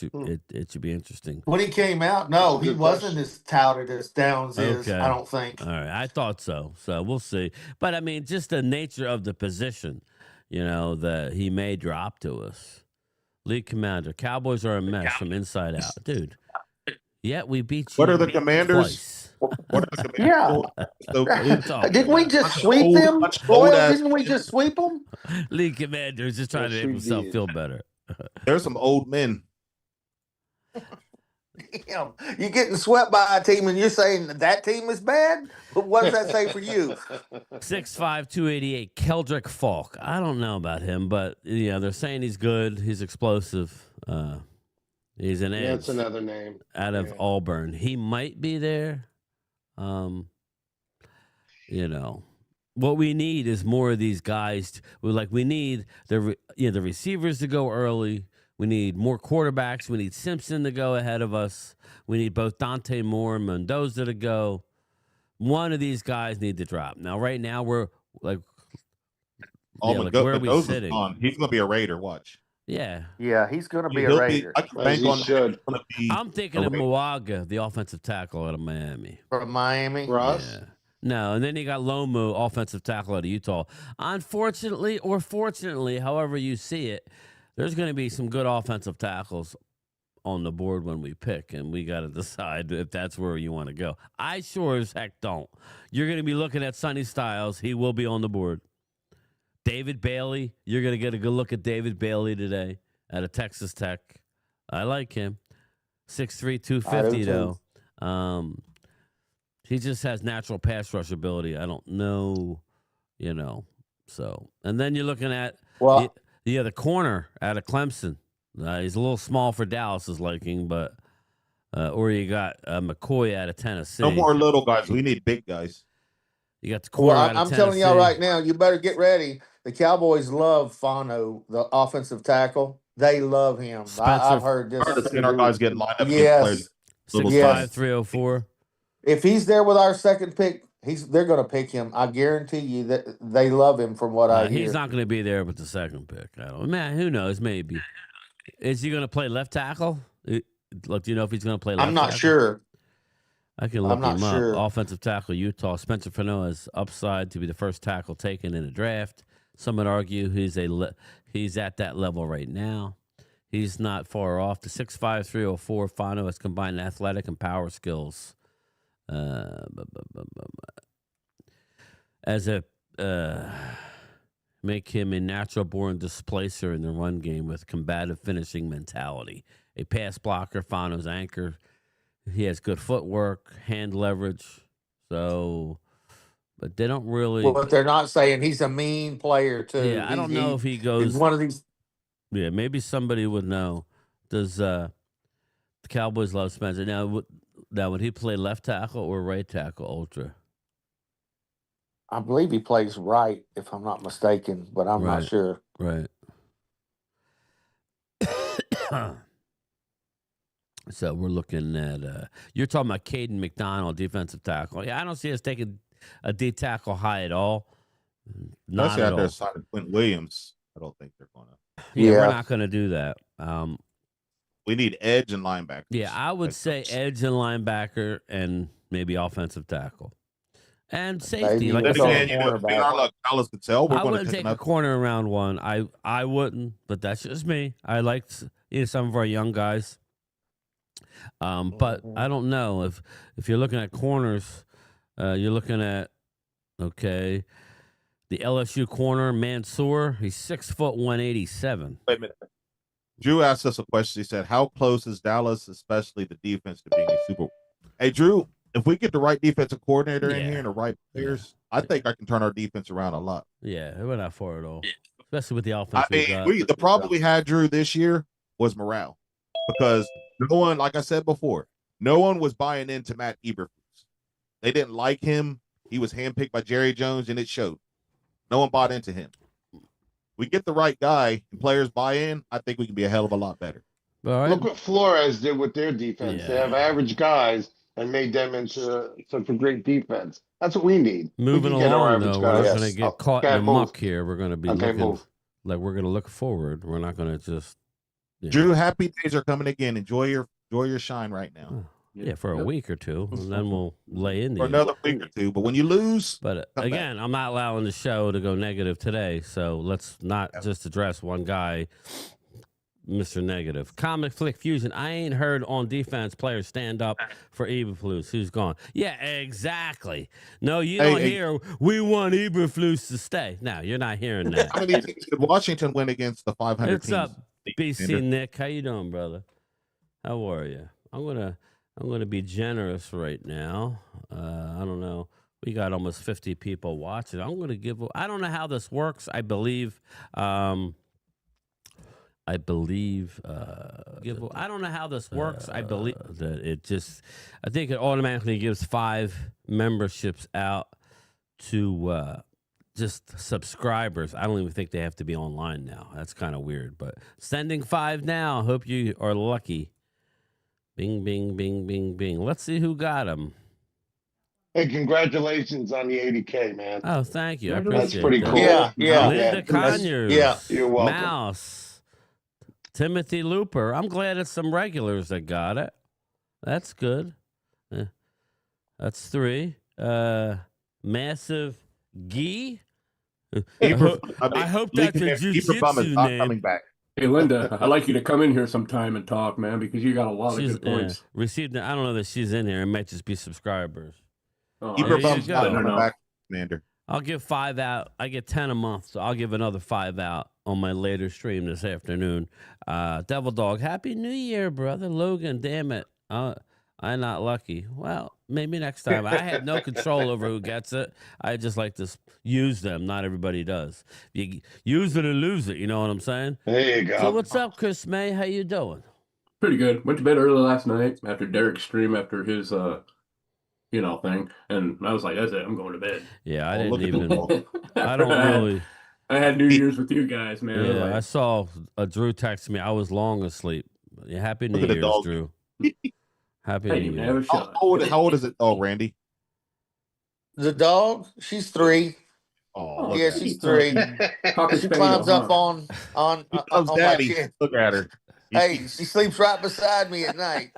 Speaker 1: should be interesting.
Speaker 2: When he came out, no, he wasn't as touted as Downs is, I don't think.
Speaker 1: All right, I thought so. So we'll see. But, I mean, just the nature of the position, that he may drop to us. League commander, Cowboys are a mess from inside out. Dude, yet we beat you.
Speaker 3: What are the Commanders?
Speaker 1: Twice.
Speaker 3: What are the Commanders?
Speaker 2: Didn't we just sweep them? Didn't we just sweep them?
Speaker 1: League commander is just trying to make himself feel better.
Speaker 3: There's some old men.
Speaker 2: Damn, you're getting swept by a team and you're saying that team is bad? What does that say for you?
Speaker 1: 6'5", 288, Keldrick Falk. I don't know about him, but they're saying he's good. He's explosive. He's an edge.
Speaker 6: That's another name.
Speaker 1: Out of Auburn. He might be there. what we need is more of these guys. We need the receivers to go early. We need more quarterbacks. We need Simpson to go ahead of us. We need both Dante Moore and Mendoza to go. One of these guys need to drop. Now, right now, we're like, where are we sitting?
Speaker 3: He's going to be a Raider. Watch.
Speaker 1: Yeah.
Speaker 2: Yeah, he's going to be a Raider.
Speaker 3: I can bank on
Speaker 6: should.
Speaker 1: I'm thinking of Moaga, the offensive tackle out of Miami.
Speaker 2: From Miami?
Speaker 6: Ross?
Speaker 1: Yeah. No, and then you got Lomu, offensive tackle out of Utah. Unfortunately, or fortunately, however you see it, there's going to be some good offensive tackles on the board when we pick, and we got to decide if that's where you want to go. I sure as heck don't. You're going to be looking at Sonny Styles. He will be on the board. David Bailey, you're going to get a good look at David Bailey today out of Texas Tech. I like him. 6'3", 250, though. He just has natural pass rush ability. I don't know, so. And then you're looking at the corner out of Clemson. He's a little small for Dallas's liking, but or you got McCoy out of Tennessee.
Speaker 3: No more little guys. We need big guys.
Speaker 1: You got the corner out of
Speaker 2: I'm
Speaker 1: Tennessee.
Speaker 2: telling y'all right now, you better get ready. The Cowboys love Fano, the offensive tackle. They love him. I've heard this.
Speaker 3: Our guys getting lined up.
Speaker 2: Yes.
Speaker 1: 6'5", 304.
Speaker 2: If he's there with our second pick, they're going to pick him. I guarantee you that they love him from what I hear.
Speaker 1: He's not going to be there with the second pick. Who knows? Maybe. Is he going to play left tackle? Look, do you know if he's going to play left tackle?
Speaker 2: I'm not sure.
Speaker 1: I can look him up. Offensive tackle, Utah. Spencer Fano has upside to be the first tackle taken in a draft. Some would argue he's at that level right now. He's not far off. The 6'5", 304 Fano has combined athletic and power skills. Make him a natural-born displacer in the run game with combative finishing mentality. A pass blocker, Fano's anchor. He has good footwork, hand leverage. So, but they don't really.
Speaker 2: Well, but they're not saying he's a mean player too.
Speaker 1: Yeah, I don't know if he goes.
Speaker 2: He's one of these.
Speaker 1: Yeah, maybe somebody would know. Does the Cowboys love Spencer? Now, would he play left tackle or right tackle, ultra?
Speaker 2: I believe he plays right, if I'm not mistaken, but I'm not sure.
Speaker 1: Right. So we're looking at you're talking about Caden McDonald, defensive tackle. Yeah, I don't see us taking a D tackle high at all. Not at all.
Speaker 3: They're signing Quinn Williams. I don't think they're gonna.
Speaker 1: Yeah, we're not gonna do that.
Speaker 3: We need edge and linebacker.
Speaker 1: Yeah, I would say edge and linebacker and maybe offensive tackle. And safety.
Speaker 3: Like Dallas could tell,
Speaker 1: I wouldn't take a corner around one. I wouldn't, but that's just me. I like some of our young guys. But I don't know if you're looking at corners, you're looking at the LSU corner Mansour. He's 6 foot 187.
Speaker 3: Wait a minute. Drew asked us a question. He said, "How close is Dallas, especially the defense, to being a Super Bowl?" Hey, Drew, if we get the right defensive coordinator in here and the right players, I think I can turn our defense around a lot.
Speaker 1: Yeah, we're not far at all, especially with the offense.
Speaker 3: The problem we had, Drew, this year was morale, because no one, like I said before, no one was buying into Matt Eberflus. They didn't like him. He was handpicked by Jerry Jones, and it showed. No one bought into him. We get the right guy and players buy in, I think we can be a hell of a lot better.
Speaker 6: Look what Flores did with their defense. They have average guys and made them into such a great defense. That's what we need.
Speaker 1: Moving along, though, we're not going to get caught in the muck here. We're going to be looking like we're going to look forward. We're not going to just.
Speaker 3: Drew, happy days are coming again. Enjoy your shine right now.
Speaker 1: Yeah, for a week or two, and then we'll lay into
Speaker 3: for another week or two. But when you lose,
Speaker 1: again, I'm not allowing the show to go negative today. So let's not just address one guy, Mr. Negative. Comic Flick Fusion. I ain't heard on defense players stand up for Eberflus. Who's gone? Yeah, exactly. No, you don't hear. We want Eberflus to stay. No, you're not hearing that.
Speaker 3: How many teams did Washington win against the 500
Speaker 1: What's
Speaker 3: teams?
Speaker 1: up, BC Nick? How you doing, brother? How are you? I'm gonna be generous right now. I don't know. We got almost 50 people watching. I'm gonna give. I don't know how this works. I believe. I don't know how this works. I believe that it just. I think it automatically gives 5 memberships out to just subscribers. I don't even think they have to be online now. That's kind of weird. But sending 5 now. Hope you are lucky. Bing, bing, bing, bing, bing. Let's see who got them.
Speaker 6: Hey, congratulations on the 80K, man.
Speaker 1: Oh, thank you. I
Speaker 6: That's
Speaker 1: appreciate
Speaker 6: pretty
Speaker 1: that.
Speaker 6: cool.
Speaker 2: Yeah.
Speaker 1: Linda Conyers.
Speaker 6: You're welcome.
Speaker 1: Mouse. Timothy Looper. I'm glad it's some regulars that got it. That's good. That's 3. Massive Gee. I hope that's a jiu-jitsu name.
Speaker 3: Coming back.
Speaker 7: Hey, Linda, I'd like you to come in here sometime and talk, man, because you got a lot of good points.
Speaker 1: Received. I don't know that she's in here. It might just be subscribers.
Speaker 7: Oh,
Speaker 3: Keep
Speaker 1: there
Speaker 3: her
Speaker 1: you
Speaker 3: bums
Speaker 1: go.
Speaker 3: not coming back, Commander.
Speaker 1: I'll give 5 out. I get 10 a month, so I'll give another 5 out on my later stream this afternoon. Devil Dog, Happy New Year, brother. Logan, damn it. I'm not lucky. Well, maybe next time. I have no control over who gets it. I just like to use them. Not everybody does. You use it or lose it. You know what I'm saying?
Speaker 6: There you go.
Speaker 1: So what's up, Chris May? How you doing?
Speaker 7: Pretty good. Went to bed early last night after Derek's stream after his, thing. And I was like, that's it. I'm going to bed.
Speaker 1: Yeah, I
Speaker 3: look
Speaker 1: didn't
Speaker 3: at
Speaker 1: even. I don't really.
Speaker 7: I had New Year's with you guys, man.
Speaker 1: Yeah,
Speaker 7: Like,
Speaker 1: I saw Drew text me. I was long asleep. Yeah, Happy New
Speaker 3: Look at the
Speaker 1: Year's,
Speaker 3: dog.
Speaker 1: Drew. Happy
Speaker 7: I
Speaker 1: New
Speaker 7: didn't even
Speaker 1: Year.
Speaker 7: have a shot.
Speaker 3: How old is it? Oh, Randy.
Speaker 2: The dog, she's 3.
Speaker 3: Oh,
Speaker 2: Yeah, she's 3.
Speaker 7: Cocker
Speaker 2: She
Speaker 7: spaniel,
Speaker 2: climbs up
Speaker 7: huh?
Speaker 2: on
Speaker 3: He loves
Speaker 2: my
Speaker 3: daddy.
Speaker 2: chin.
Speaker 3: Look at her.
Speaker 2: Hey, she sleeps right beside me at night.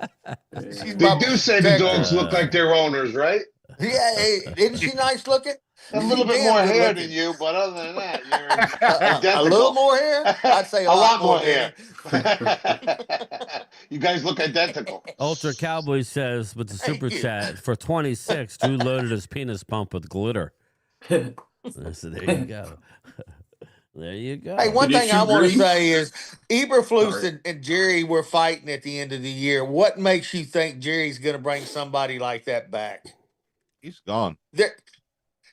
Speaker 2: She's
Speaker 6: They
Speaker 2: my
Speaker 6: do say the
Speaker 2: protector.
Speaker 6: dogs look like their owners, right?
Speaker 2: Yeah, hey, isn't she nice looking?
Speaker 6: A little
Speaker 2: She's
Speaker 6: bit
Speaker 2: damn
Speaker 6: more
Speaker 2: good
Speaker 6: hair
Speaker 2: looking.
Speaker 6: than you, but other than that, you're
Speaker 2: A
Speaker 6: identical.
Speaker 2: little more hair? I'd say a lot more
Speaker 6: hair.
Speaker 2: hair.
Speaker 6: You guys look identical.
Speaker 1: Ultra Cowboy says with the super
Speaker 2: Thank you.
Speaker 1: chat for 26, Drew loaded his penis pump with glitter. So there you go. There you go.
Speaker 2: Hey, one
Speaker 7: Did he
Speaker 2: thing I
Speaker 7: shoot
Speaker 2: want to
Speaker 7: green?
Speaker 2: say is Eberflus
Speaker 7: Sorry.
Speaker 2: and Jerry were fighting at the end of the year. What makes you think Jerry's going to bring somebody like that back?
Speaker 3: He's gone.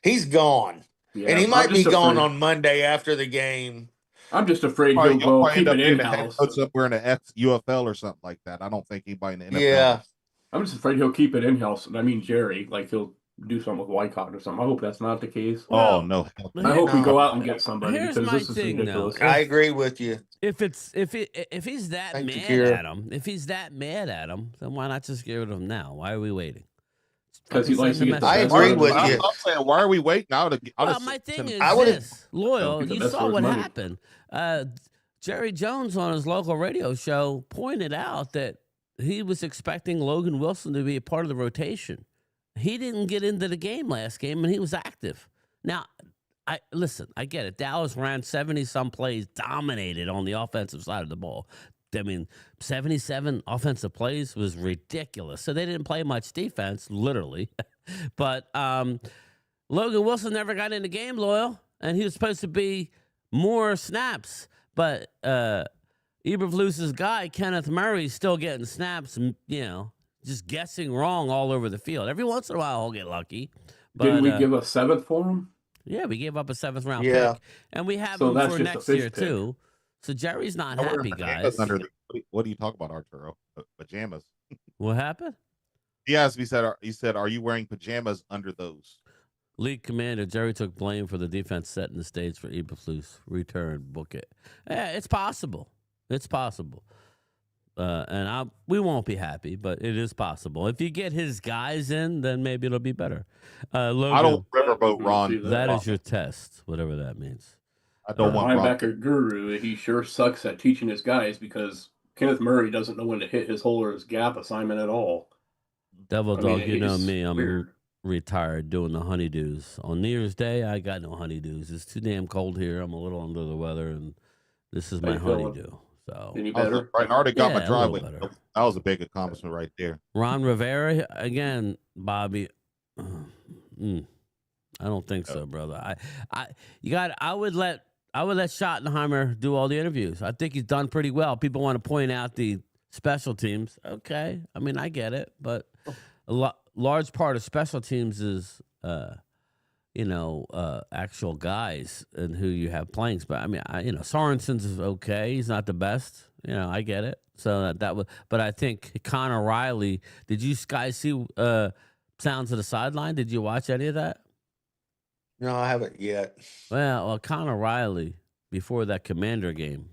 Speaker 2: He's gone.
Speaker 7: Yeah,
Speaker 2: And he
Speaker 7: I'm
Speaker 2: might be
Speaker 7: just
Speaker 2: gone
Speaker 7: afraid-
Speaker 2: on Monday after the game.
Speaker 7: I'm just afraid
Speaker 3: Probably,
Speaker 7: he'll go
Speaker 3: probably
Speaker 7: keep
Speaker 3: end up
Speaker 7: it
Speaker 3: being a head
Speaker 7: in-house.
Speaker 3: coach somewhere in the UFL or something like that. I don't think anybody in the NFL.
Speaker 2: Yeah.
Speaker 7: I'm just afraid he'll keep it in-house. I mean, Jerry, like he'll do something with Wycott or something. I hope that's not the case.
Speaker 3: Oh no.
Speaker 7: I hope we
Speaker 2: No.
Speaker 7: go out and get somebody
Speaker 1: Here's
Speaker 7: because
Speaker 1: my
Speaker 7: this is
Speaker 1: thing, though.
Speaker 7: ridiculous.
Speaker 2: I agree with you.
Speaker 1: If he's that
Speaker 2: Thank you,
Speaker 1: mad
Speaker 2: Kira.
Speaker 1: at him, then why not just get rid of him now? Why are we waiting?
Speaker 7: 'Cause he
Speaker 1: Fucking
Speaker 7: likes
Speaker 1: send
Speaker 7: to
Speaker 1: the
Speaker 7: get the
Speaker 2: I
Speaker 1: message.
Speaker 7: best
Speaker 2: agree
Speaker 7: out of
Speaker 2: with
Speaker 7: him.
Speaker 2: you.
Speaker 3: I'm saying, why are we waiting now to?
Speaker 1: Well, my thing is
Speaker 2: I would've-
Speaker 1: this, Loyal.
Speaker 7: Get the
Speaker 1: You
Speaker 7: best
Speaker 1: saw
Speaker 7: for his
Speaker 1: what
Speaker 7: money.
Speaker 1: happened. Jerry Jones on his local radio show pointed out that he was expecting Logan Wilson to be a part of the rotation. He didn't get into the game last game, and he was active. Now, I get it. Dallas ran 70-some plays, dominated on the offensive side of the ball. I mean, 77 offensive plays was ridiculous. So they didn't play much defense, literally. But Logan Wilson never got in the game, Loyal, and he was supposed to be more snaps. But Eberflus's guy, Kenneth Murray, is still getting snaps, just guessing wrong all over the field. Every once in a while, he'll get lucky. But,
Speaker 7: Didn't we give a 7th for him?
Speaker 1: yeah, we gave up a 7th-round
Speaker 2: Yeah.
Speaker 1: pick. And we have
Speaker 7: So
Speaker 1: him
Speaker 7: that's
Speaker 1: for
Speaker 7: just a
Speaker 1: next
Speaker 7: 5th
Speaker 1: year,
Speaker 7: pick.
Speaker 1: too. So Jerry's not
Speaker 3: I wear
Speaker 1: happy,
Speaker 3: pajamas
Speaker 1: guys.
Speaker 3: under what do you talk about, Arturo? Pajamas.
Speaker 1: What happened?
Speaker 3: He asked me. He said, "Are you wearing pajamas under those?"
Speaker 1: League commander Jerry took blame for the defense setting the stage for Eberflus return. Book it. Yeah, it's possible. It's possible. And we won't be happy, but it is possible. If you get his guys in, then maybe it'll be better. Logan,
Speaker 3: I don't riverboat
Speaker 7: See
Speaker 3: Ron.
Speaker 1: that is your test, whatever that means.
Speaker 3: I don't want Ron.
Speaker 7: Linebacker guru. He sure sucks at teaching his guys because Kenneth Murray doesn't know when to hit his hole or his gap assignment at all.
Speaker 1: Devil
Speaker 7: I mean,
Speaker 1: Dog, you know
Speaker 7: he's
Speaker 1: me. I'm
Speaker 7: weird.
Speaker 1: retired doing the honeydews. On New Year's Day, I got no honeydews. It's too damn cold here. I'm a little under the weather, and this is
Speaker 7: How
Speaker 1: my
Speaker 7: you feeling?
Speaker 1: honeydew. So
Speaker 7: Any
Speaker 3: I
Speaker 7: better?
Speaker 3: already got
Speaker 1: Yeah,
Speaker 3: my
Speaker 1: a
Speaker 3: driveway.
Speaker 1: little better.
Speaker 3: That was a big accomplishment right there.
Speaker 1: Ron Rivera again, Bobby. I don't think so, brother. I would let Schottenheimer do all the interviews. I think he's done pretty well. People want to point out the special teams. Okay, I mean I get it, but large part of special teams is actual guys and who you have playing. But I mean, Sorensen's is okay. He's not the best. I get it. So that was, but I think Connor Riley. Did you guys see Sounds of the Sideline? Did you watch any of that?
Speaker 2: No, I haven't yet.
Speaker 1: Well, Connor Riley, before that Commander game,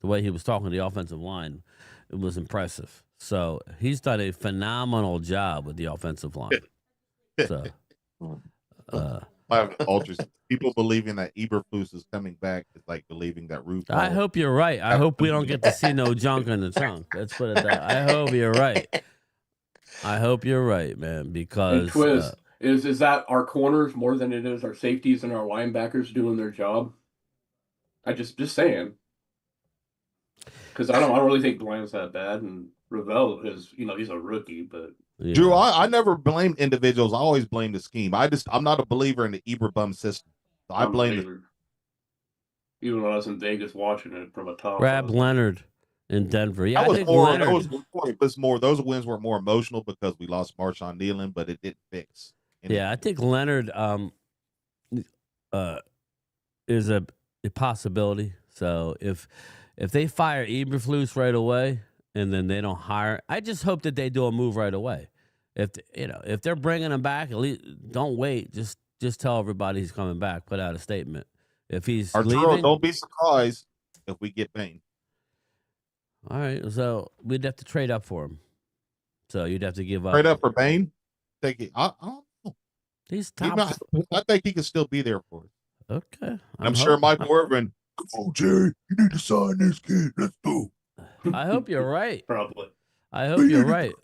Speaker 1: the way he was talking to the offensive line, it was impressive. So he's done a phenomenal job with the offensive line. So,
Speaker 3: I have ultras. People believing that Eberflus is coming back is like believing that Ruth.
Speaker 1: I hope you're right. I hope we don't get to see no junk in the trunk. Let's put it that. I hope you're right. I hope you're right, man.
Speaker 7: And
Speaker 1: Because
Speaker 7: twist is that our corners more than it is our safeties and our linebackers doing their job? I just saying, because I don't really think Bland's that bad, and Ravel is he's a rookie, but
Speaker 1: yeah.
Speaker 3: Drew, I never blamed individuals. I always blame the scheme. I'm not a believer in the Eberbum system. So I blame the
Speaker 7: even when I was in Vegas watching it from a top.
Speaker 1: Rab Leonard in Denver. Yeah,
Speaker 3: that
Speaker 1: I think
Speaker 3: more.
Speaker 1: Leonard.
Speaker 3: That was more. Those wins were more emotional because we lost Marshawn Nealon, but it didn't fix.
Speaker 1: Yeah, I think Leonard is a possibility. So if they fire Eberflus right away and then they don't hire, I just hope that they do a move right away. If they're bringing him back, at least don't wait. Just tell everybody he's coming back. Put out a statement. If he's leaving,
Speaker 3: don't be surprised if we get Bain.
Speaker 1: All right, so we'd have to trade up for him. So you'd have to give up.
Speaker 3: Trade up for Bain. Take it. I don't know.
Speaker 1: He's top.
Speaker 3: I think he can still be there for us.
Speaker 1: Okay,
Speaker 3: I'm sure Mike Morgan. Come on, Jerry. You need to sign this kid. Let's go.
Speaker 1: I hope you're right.
Speaker 7: Probably.
Speaker 1: I hope you're right.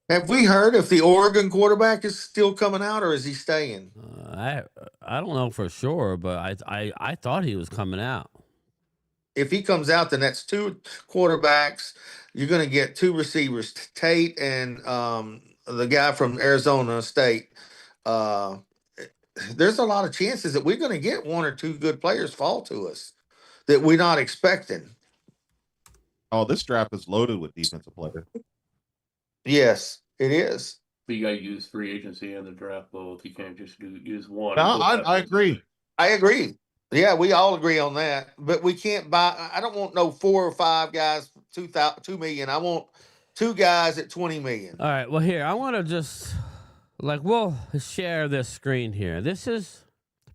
Speaker 2: Have we heard if the Oregon quarterback is still coming out or is he staying?
Speaker 1: I don't know for sure, but I thought he was coming out.
Speaker 2: If he comes out, then that's two quarterbacks. You're going to get two receivers, Tate and the guy from Arizona State. There's a lot of chances that we're going to get one or two good players fall to us that we're not expecting.
Speaker 3: Oh, this draft is loaded with defensive players.
Speaker 2: Yes, it is.
Speaker 7: But you got to use free agency and the draft both. You can't just use one.
Speaker 3: No, I agree.
Speaker 2: I agree. Yeah, we all agree on that. But we can't buy. I don't want no 4 or 5 guys for $2 million. I want 2 guys at $20 million.
Speaker 1: All right. Well, here I want to just we'll share this screen here. This is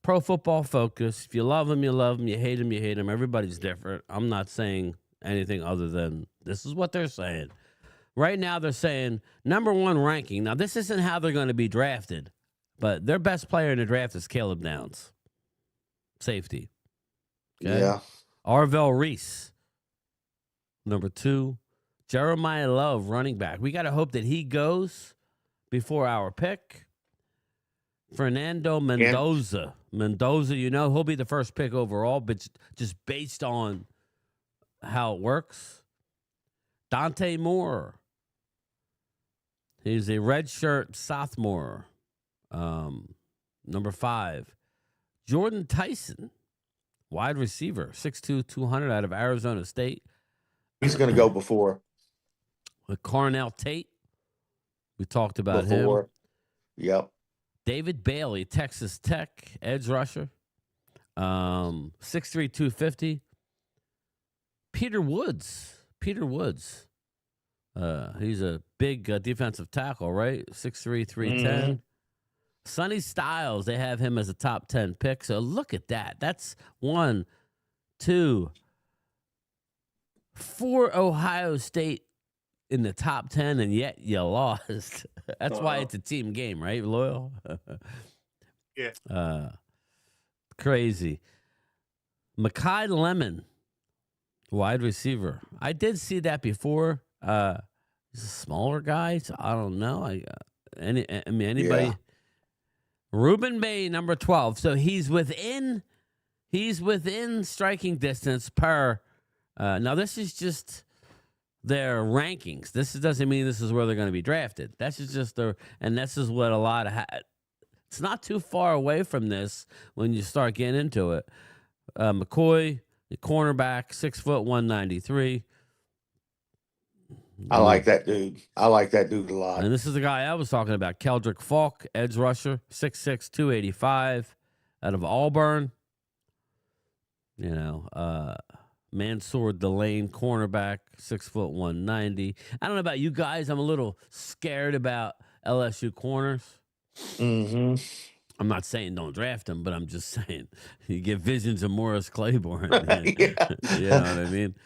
Speaker 1: Pro Football Focus. If you love them, you love them. You hate them, you hate them. Everybody's different. I'm not saying anything other than this is what they're saying. Right now, they're saying number 1 ranking. Now, this isn't how they're going to be drafted, but their best player in the draft is Caleb Downs, safety. Okay?
Speaker 2: Yeah.
Speaker 1: Arvell Reese, number 2. Jeremiah Love, running back. We got to hope that he goes before our pick. Fernando Mendoza. Mendoza, he'll be the first pick overall, but just based on how it works. Dante Moore. He's a redshirt sophomore. Number 5. Jordan Tyson, wide receiver, 6'2", 200 out of Arizona State.
Speaker 2: He's going to go before.
Speaker 1: With Cornell Tate. We talked about him.
Speaker 2: Yep.
Speaker 1: David Bailey, Texas Tech, edge rusher. 6'3", 250. Peter Woods. He's a big defensive tackle, right? 6'3", 310. Sonny Styles, they have him as a top 10 pick. So look at that. That's 1, 2, 4 Ohio State in the top 10, and yet you lost. That's why it's a team game, right, Loyal?
Speaker 3: Yeah.
Speaker 1: Crazy. Mekhi Lemon, wide receiver. I did see that before. He's a smaller guy, so I don't know. Anybody?
Speaker 2: Yeah.
Speaker 1: Ruben Bay, number 12. So he's within striking distance per. Now this is just their rankings. This doesn't mean this is where they're going to be drafted. That's just and this is what a lot of. It's not too far away from this when you start getting into it. McCoy, the cornerback, 6 foot 193.
Speaker 2: I like that dude. I like that dude a lot.
Speaker 1: And this is the guy I was talking about, Keldrick Falk, edge rusher, 6'6", 285, out of Auburn. Mansour Delane, cornerback, 6 foot 190. I don't know about you guys. I'm a little scared about LSU corners.
Speaker 2: Mm-hmm.
Speaker 1: I'm not saying don't draft him, but I'm just saying you get visions of Morris Claiborne.
Speaker 2: Yeah.
Speaker 1: You know what I mean?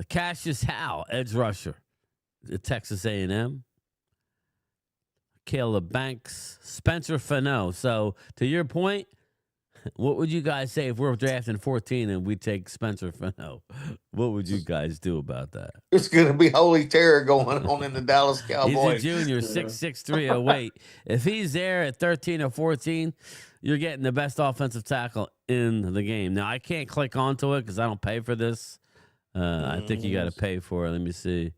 Speaker 1: Cassius Howe, edge rusher, at Texas A&M. Caleb Banks, Spencer Fano. So to your point, what would you guys say if we're drafting 14 and we take Spencer Fano? What would you guys do about that?
Speaker 2: It's going to be holy terror going on in the Dallas
Speaker 1: He's a
Speaker 2: Cowboys.
Speaker 1: junior, 6'6", 308. If he's there at 13 or 14, you're getting the best offensive tackle in the game. Now, I can't click onto it because I don't pay for this. I think you got to pay for it. Let me see.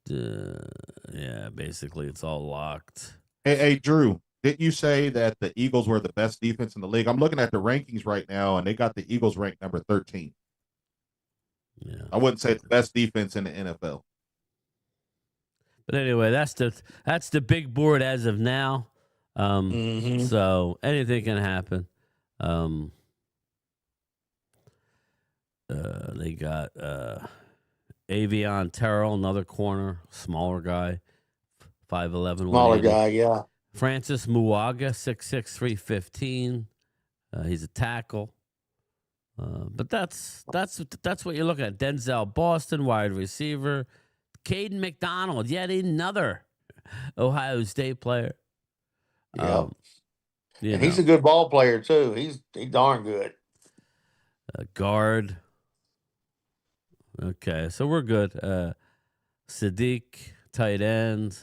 Speaker 1: Yeah, basically it's all locked.
Speaker 3: Hey, Drew, didn't you say that the Eagles were the best defense in the league? I'm looking at the rankings right now, and they got the Eagles ranked number 13.
Speaker 1: Yeah,
Speaker 3: I wouldn't say the best defense in the NFL.
Speaker 1: But anyway, that's the big board as of now. So anything can happen. They got Avion Terrell, another corner, smaller guy, 5'11",
Speaker 2: Smaller guy, yeah.
Speaker 1: Francis Muaga, 6'6", 315. He's a tackle. But that's what you're looking at. Denzel Boston, wide receiver. Caden McDonald, yet another Ohio State player.
Speaker 2: Yeah. And he's a good ball player too. He's darn good.
Speaker 1: Guard. Okay, so we're good. Sadiq, tight end.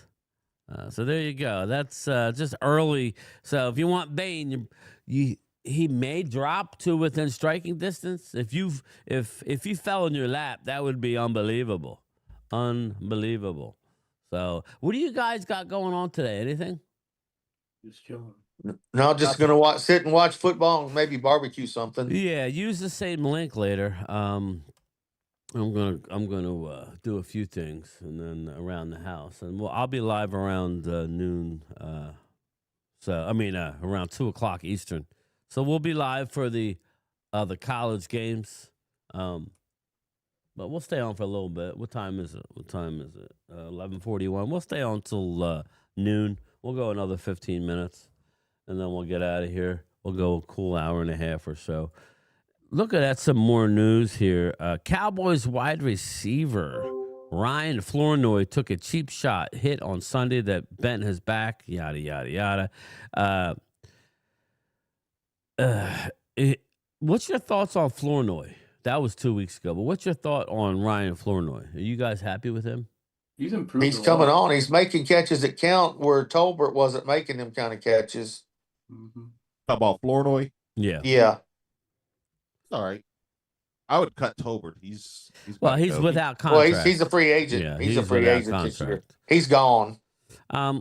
Speaker 1: So there you go. That's just early. So if you want Bain, he may drop to within striking distance. If you fell in your lap, that would be unbelievable. Unbelievable. So what do you guys got going on today? Anything?
Speaker 7: Just chilling.
Speaker 2: No, just gonna sit and watch football and maybe barbecue something.
Speaker 1: Yeah, use the same link later. I'm gonna do a few things and then around the house, and I'll be live around noon. Around 2:00 Eastern. So we'll be live for the college games. But we'll stay on for a little bit. What time is it? 11:41. We'll stay on till noon. We'll go another 15 minutes, and then we'll get out of here. We'll go a cool hour and a half or so. Looking at some more news here. Cowboys wide receiver Ryan Flournoy took a cheap shot hit on Sunday that bent his back. Yada, yada, yada. What's your thoughts on Flournoy? That was 2 weeks ago. But what's your thought on Ryan Flournoy? Are you guys happy with him?
Speaker 7: He's improved.
Speaker 2: He's coming on. He's making catches that count where Tolbert wasn't making them kind of catches.
Speaker 3: Mm-hmm. How about Flournoy?
Speaker 1: Yeah.
Speaker 2: Yeah.
Speaker 3: All right. I would cut Tolbert. He's
Speaker 1: without contract.
Speaker 2: Well, he's a free agent.
Speaker 1: Yeah,
Speaker 2: he's a free agent this year. He's gone.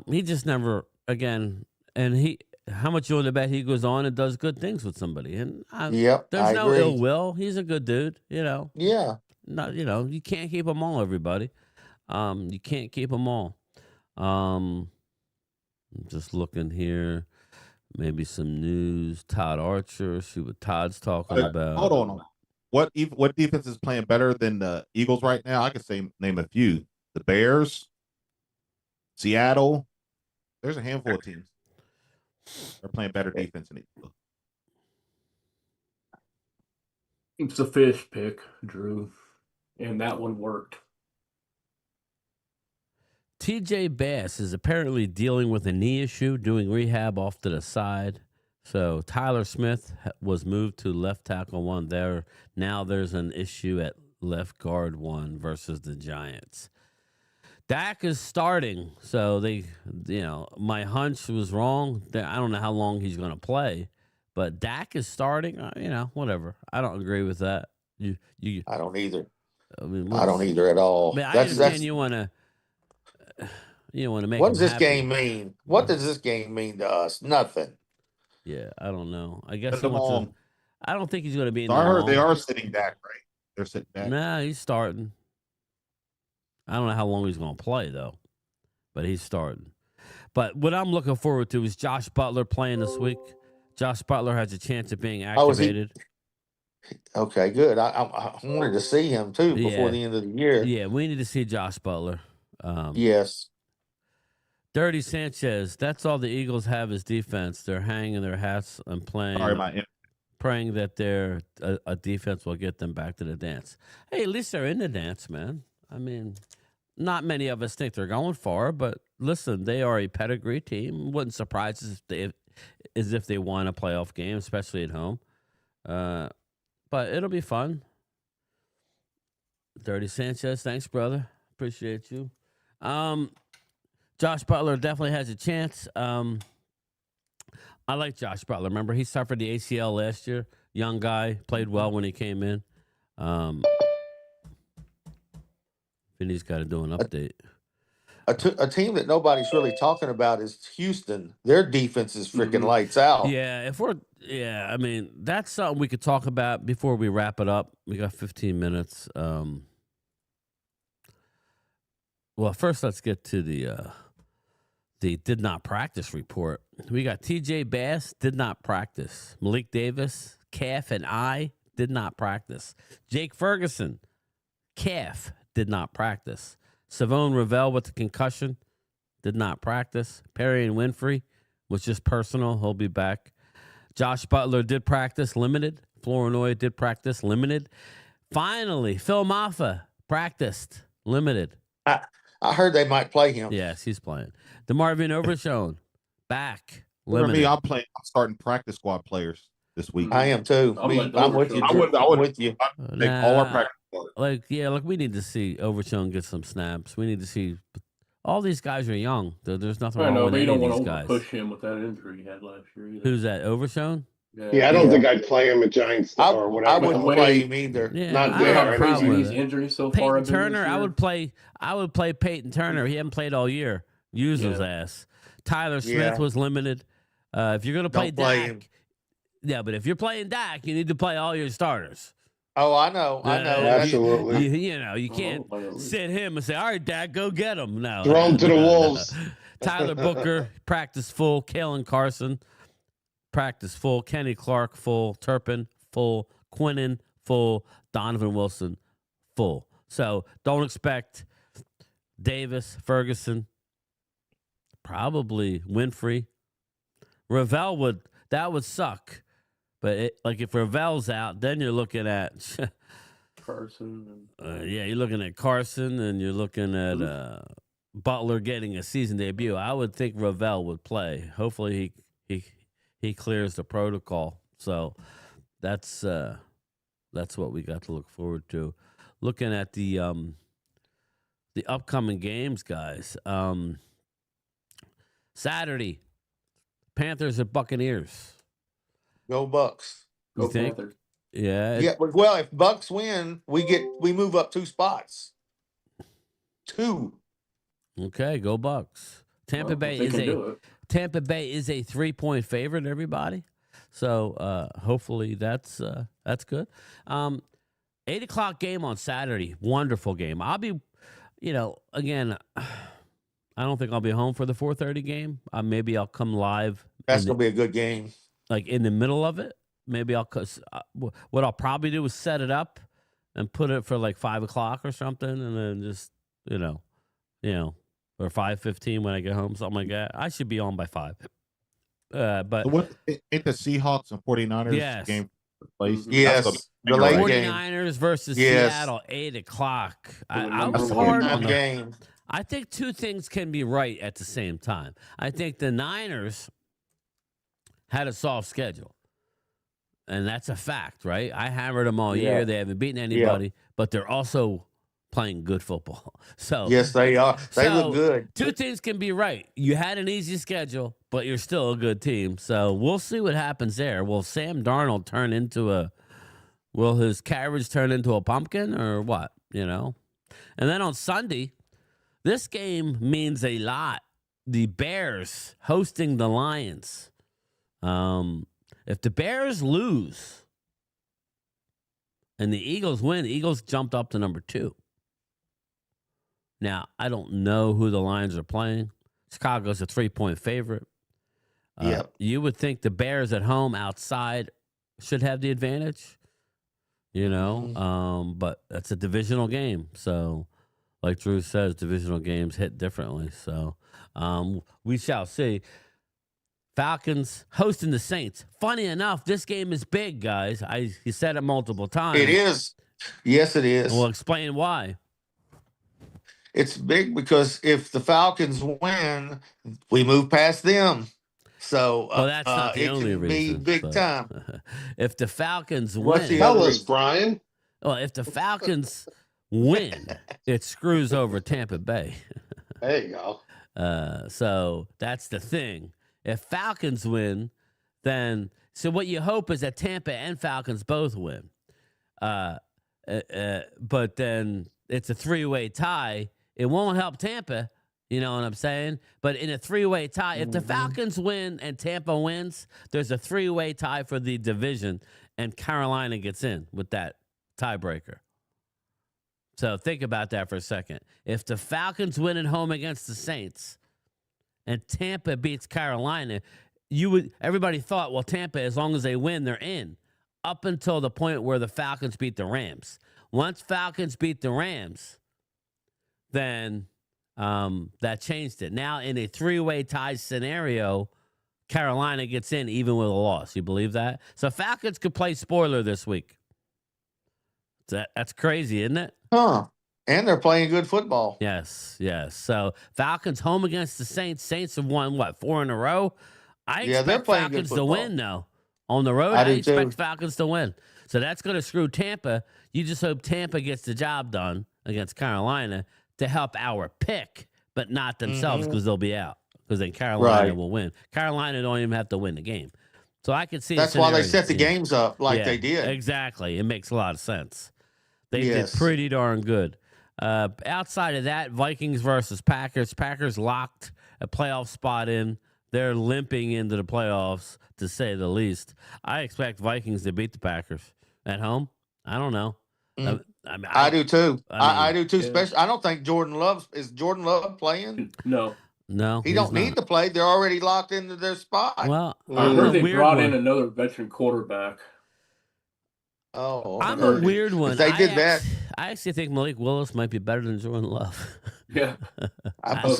Speaker 1: He just never again, and how much you want to bet he goes on and does good things with somebody? And there's no
Speaker 2: agree.
Speaker 1: ill will. He's a good dude,
Speaker 2: Yeah.
Speaker 1: Not you can't keep them all, everybody. You can't keep them all. I'm just looking here. Maybe some news. Todd Archer. See what Todd's talking about.
Speaker 3: Hold on. What defense is playing better than the Eagles right now? I could name a few. The Bears, Seattle. There's a handful of teams. They're playing better defense than the Eagles.
Speaker 7: It's a fish pick, Drew, and that one worked.
Speaker 1: TJ Bass is apparently dealing with a knee issue, doing rehab off to the side. So Tyler Smith was moved to left tackle 1 there. Now there's an issue at left guard 1 versus the Giants. Dak is starting, so my hunch was wrong. I don't know how long he's going to play, but Dak is starting. Whatever. I don't agree with that.
Speaker 2: I don't either.
Speaker 1: I mean,
Speaker 2: I don't either at all.
Speaker 1: I understand you want to make.
Speaker 2: What does this game mean? What does this game mean to us? Nothing.
Speaker 1: Yeah, I don't know. I guess I don't think he's going to be in
Speaker 3: I heard they are sitting Dak, right? They're sitting Dak.
Speaker 1: Nah, he's starting. I don't know how long he's going to play, though, but he's starting. But what I'm looking forward to is Josh Butler playing this week. Josh Butler has a chance of being activated.
Speaker 2: Okay, good. I wanted to see him, too, before the end of the year.
Speaker 1: Yeah, we need to see Josh Butler.
Speaker 2: Yes.
Speaker 1: Dirty Sanchez. That's all the Eagles have is defense. They're hanging their hats and playing,
Speaker 3: Sorry,
Speaker 1: praying that their a defense will get them back to the dance. Hey, at least they're in the dance, man. I mean, not many of us think they're going far, but listen, they are a pedigree team. Wouldn't surprise us if they won a playoff game, especially at home. But it'll be fun. Dirty Sanchez, thanks, brother. Appreciate you. Josh Butler definitely has a chance. I like Josh Butler. Remember, he suffered the ACL last year. Young guy, played well when he came in. Vinny's got to do an update.
Speaker 2: A team that nobody's really talking about is Houston. Their defense is freaking lights out.
Speaker 1: Yeah, I mean, that's something we could talk about before we wrap it up. We got 15 minutes. Well, first let's get to the did not practice report. We got TJ Bass, did not practice. Malik Davis, calf and eye, did not practice. Jake Ferguson, calf, did not practice. Savone Ravel with the concussion, did not practice. Perry and Winfrey was just personal. He'll be back. Josh Butler did practice, limited. Flournoy did practice, limited. Finally, Phil Maffa practiced, limited.
Speaker 2: I heard they might play him.
Speaker 1: Yes, he's playing. DeMarvin Overshown, back,
Speaker 3: For
Speaker 1: limited.
Speaker 3: me, I'm starting practice squad players this week.
Speaker 2: I am too. I'm with you.
Speaker 3: I'm
Speaker 2: with you.
Speaker 3: Take all our practice squad.
Speaker 1: We need to see Overshown get some snaps. We need to see. All these guys are young. There's nothing wrong with
Speaker 7: but you
Speaker 1: any
Speaker 7: don't
Speaker 1: of these
Speaker 7: want
Speaker 1: guys.
Speaker 7: to push him with that injury he had last year either.
Speaker 1: Who's that? Overshown?
Speaker 6: Yeah, I don't think I'd play him at Giants or whatever.
Speaker 2: I wouldn't play him either.
Speaker 1: Yeah,
Speaker 6: Not
Speaker 1: I
Speaker 6: there.
Speaker 1: don't have a problem with
Speaker 7: These
Speaker 1: it.
Speaker 7: injuries so far.
Speaker 1: Peyton Turner, I would play Peyton Turner. He hasn't played all year. Use his ass. Tyler Smith was limited. If you're gonna play
Speaker 2: Don't play
Speaker 1: Dak,
Speaker 2: him.
Speaker 1: yeah, but if you're playing Dak, you need to play all your starters.
Speaker 2: Oh, I know.
Speaker 6: Absolutely.
Speaker 1: You can't sit him and say, "All right, Dak, go get him." No,
Speaker 6: Throw him to the wolves.
Speaker 1: Tyler Booker practice full. Kalen Carson practice full. Kenny Clark full. Turpin full. Quinnen full. Donovan Wilson full. So don't expect Davis, Ferguson, probably Winfrey. Ravel would suck. But if Ravel's out, then you're looking at
Speaker 7: Carson.
Speaker 1: you're looking at Carson, and you're looking at Butler getting a season debut. I would think Ravel would play. Hopefully he clears the protocol. So that's what we got to look forward to. Looking at the upcoming games, guys. Saturday, Panthers at Buccaneers.
Speaker 2: Go Bucks.
Speaker 1: You think?
Speaker 7: Panthers.
Speaker 1: Yeah.
Speaker 2: Yeah. Well, if Bucks win, we move up 2 spots. 2.
Speaker 1: Okay, go Bucks. Tampa Bay is a 3-point favorite, everybody. So hopefully that's good. 8:00 game on Saturday. Wonderful game. I'll be, again, I don't think I'll be home for the 4:30 game. Maybe I'll come live.
Speaker 2: That's gonna be a good game.
Speaker 1: Like in the middle of it. Maybe what I'll probably do is set it up and put it for like 5 o'clock or something, and then just or 5:15 when I get home, something like that. I should be on by 5. But
Speaker 3: So what ain't the Seahawks and 49ers game place?
Speaker 2: Yes, the late game.
Speaker 1: 49ers versus Seattle, 8:00. I was hard on the
Speaker 2: game.
Speaker 1: I think 2 things can be right at the same time. I think the Niners had a soft schedule. And that's a fact, right? I hammered them all year. They haven't beaten anybody, but they're also playing good football. So
Speaker 2: yes, they are. They look good.
Speaker 1: 2 things can be right. You had an easy schedule, but you're still a good team. So we'll see what happens there. Will Sam Darnold will his carriage turn into a pumpkin or what? And then on Sunday, this game means a lot. The Bears hosting the Lions. If the Bears lose and the Eagles win, the Eagles jumped up to number 2. Now, I don't know who the Lions are playing. Chicago's a 3-point favorite. You would think the Bears at home outside should have the advantage, but that's a divisional game. So like Drew says, divisional games hit differently. So we shall see. Falcons hosting the Saints. Funny enough, this game is big, guys. You said it multiple times.
Speaker 2: It is. Yes, it is.
Speaker 1: Well, explain why.
Speaker 2: It's big because if the Falcons win, we move past them. So
Speaker 1: Well, that's not the
Speaker 2: it
Speaker 1: only
Speaker 2: can
Speaker 1: reason.
Speaker 2: be big time.
Speaker 1: If the Falcons
Speaker 2: What's the
Speaker 1: win,
Speaker 2: other
Speaker 6: Tell us,
Speaker 2: reason?
Speaker 6: Brian.
Speaker 1: well, if the Falcons win, it screws over Tampa Bay.
Speaker 6: There you go.
Speaker 1: So that's the thing. If Falcons win, then so what you hope is that Tampa and Falcons both win. But then it's a 3-way tie. It won't help Tampa. You know what I'm saying? But in a 3-way tie, if the Falcons win and Tampa wins, there's a 3-way tie for the division, and Carolina gets in with that tiebreaker. So think about that for a second. If the Falcons win at home against the Saints and Tampa beats Carolina, everybody thought, well, Tampa, as long as they win, they're in. Up until the point where the Falcons beat the Rams. Once Falcons beat the Rams, then that changed it. Now, in a 3-way tie scenario, Carolina gets in even with a loss. You believe that? So Falcons could play spoiler this week. That's crazy, isn't it?
Speaker 2: Huh. And they're playing good football.
Speaker 1: Yes. So Falcons home against the Saints. Saints have won, 4 in a row? I
Speaker 2: Yeah, they're
Speaker 1: expect
Speaker 2: playing good
Speaker 1: Falcons to
Speaker 2: football.
Speaker 1: win, though. On the road,
Speaker 2: I
Speaker 1: I
Speaker 2: do
Speaker 1: expect
Speaker 2: too.
Speaker 1: Falcons to win. So that's going to screw Tampa. You just hope Tampa gets the job done against Carolina to help our pick, but not themselves because they'll be out. Because then Carolina will win. Carolina don't even have to win the game. So I could see
Speaker 2: That's why they set the games up like they did.
Speaker 1: Exactly. It makes a lot of sense. They
Speaker 2: Yes.
Speaker 1: did pretty darn good. Outside of that, Vikings versus Packers. Packers locked a playoff spot in. They're limping into the playoffs, to say the least. I expect Vikings to beat the Packers at home. I don't know.
Speaker 2: I do too. I do too.
Speaker 7: Yeah.
Speaker 2: Especially, I don't think Jordan Love is Jordan Love playing.
Speaker 7: No.
Speaker 1: No,
Speaker 2: He don't need to play. They're already locked into their spot.
Speaker 1: Well,
Speaker 7: I
Speaker 1: I'm
Speaker 7: heard
Speaker 1: a
Speaker 7: they
Speaker 1: weird
Speaker 7: brought
Speaker 1: one.
Speaker 7: in another veteran quarterback.
Speaker 2: Oh,
Speaker 1: I'm
Speaker 2: okay.
Speaker 1: a weird one.
Speaker 2: If they did that.
Speaker 1: I actually think Malik Willis might be better than Jordan Love.
Speaker 7: Yeah.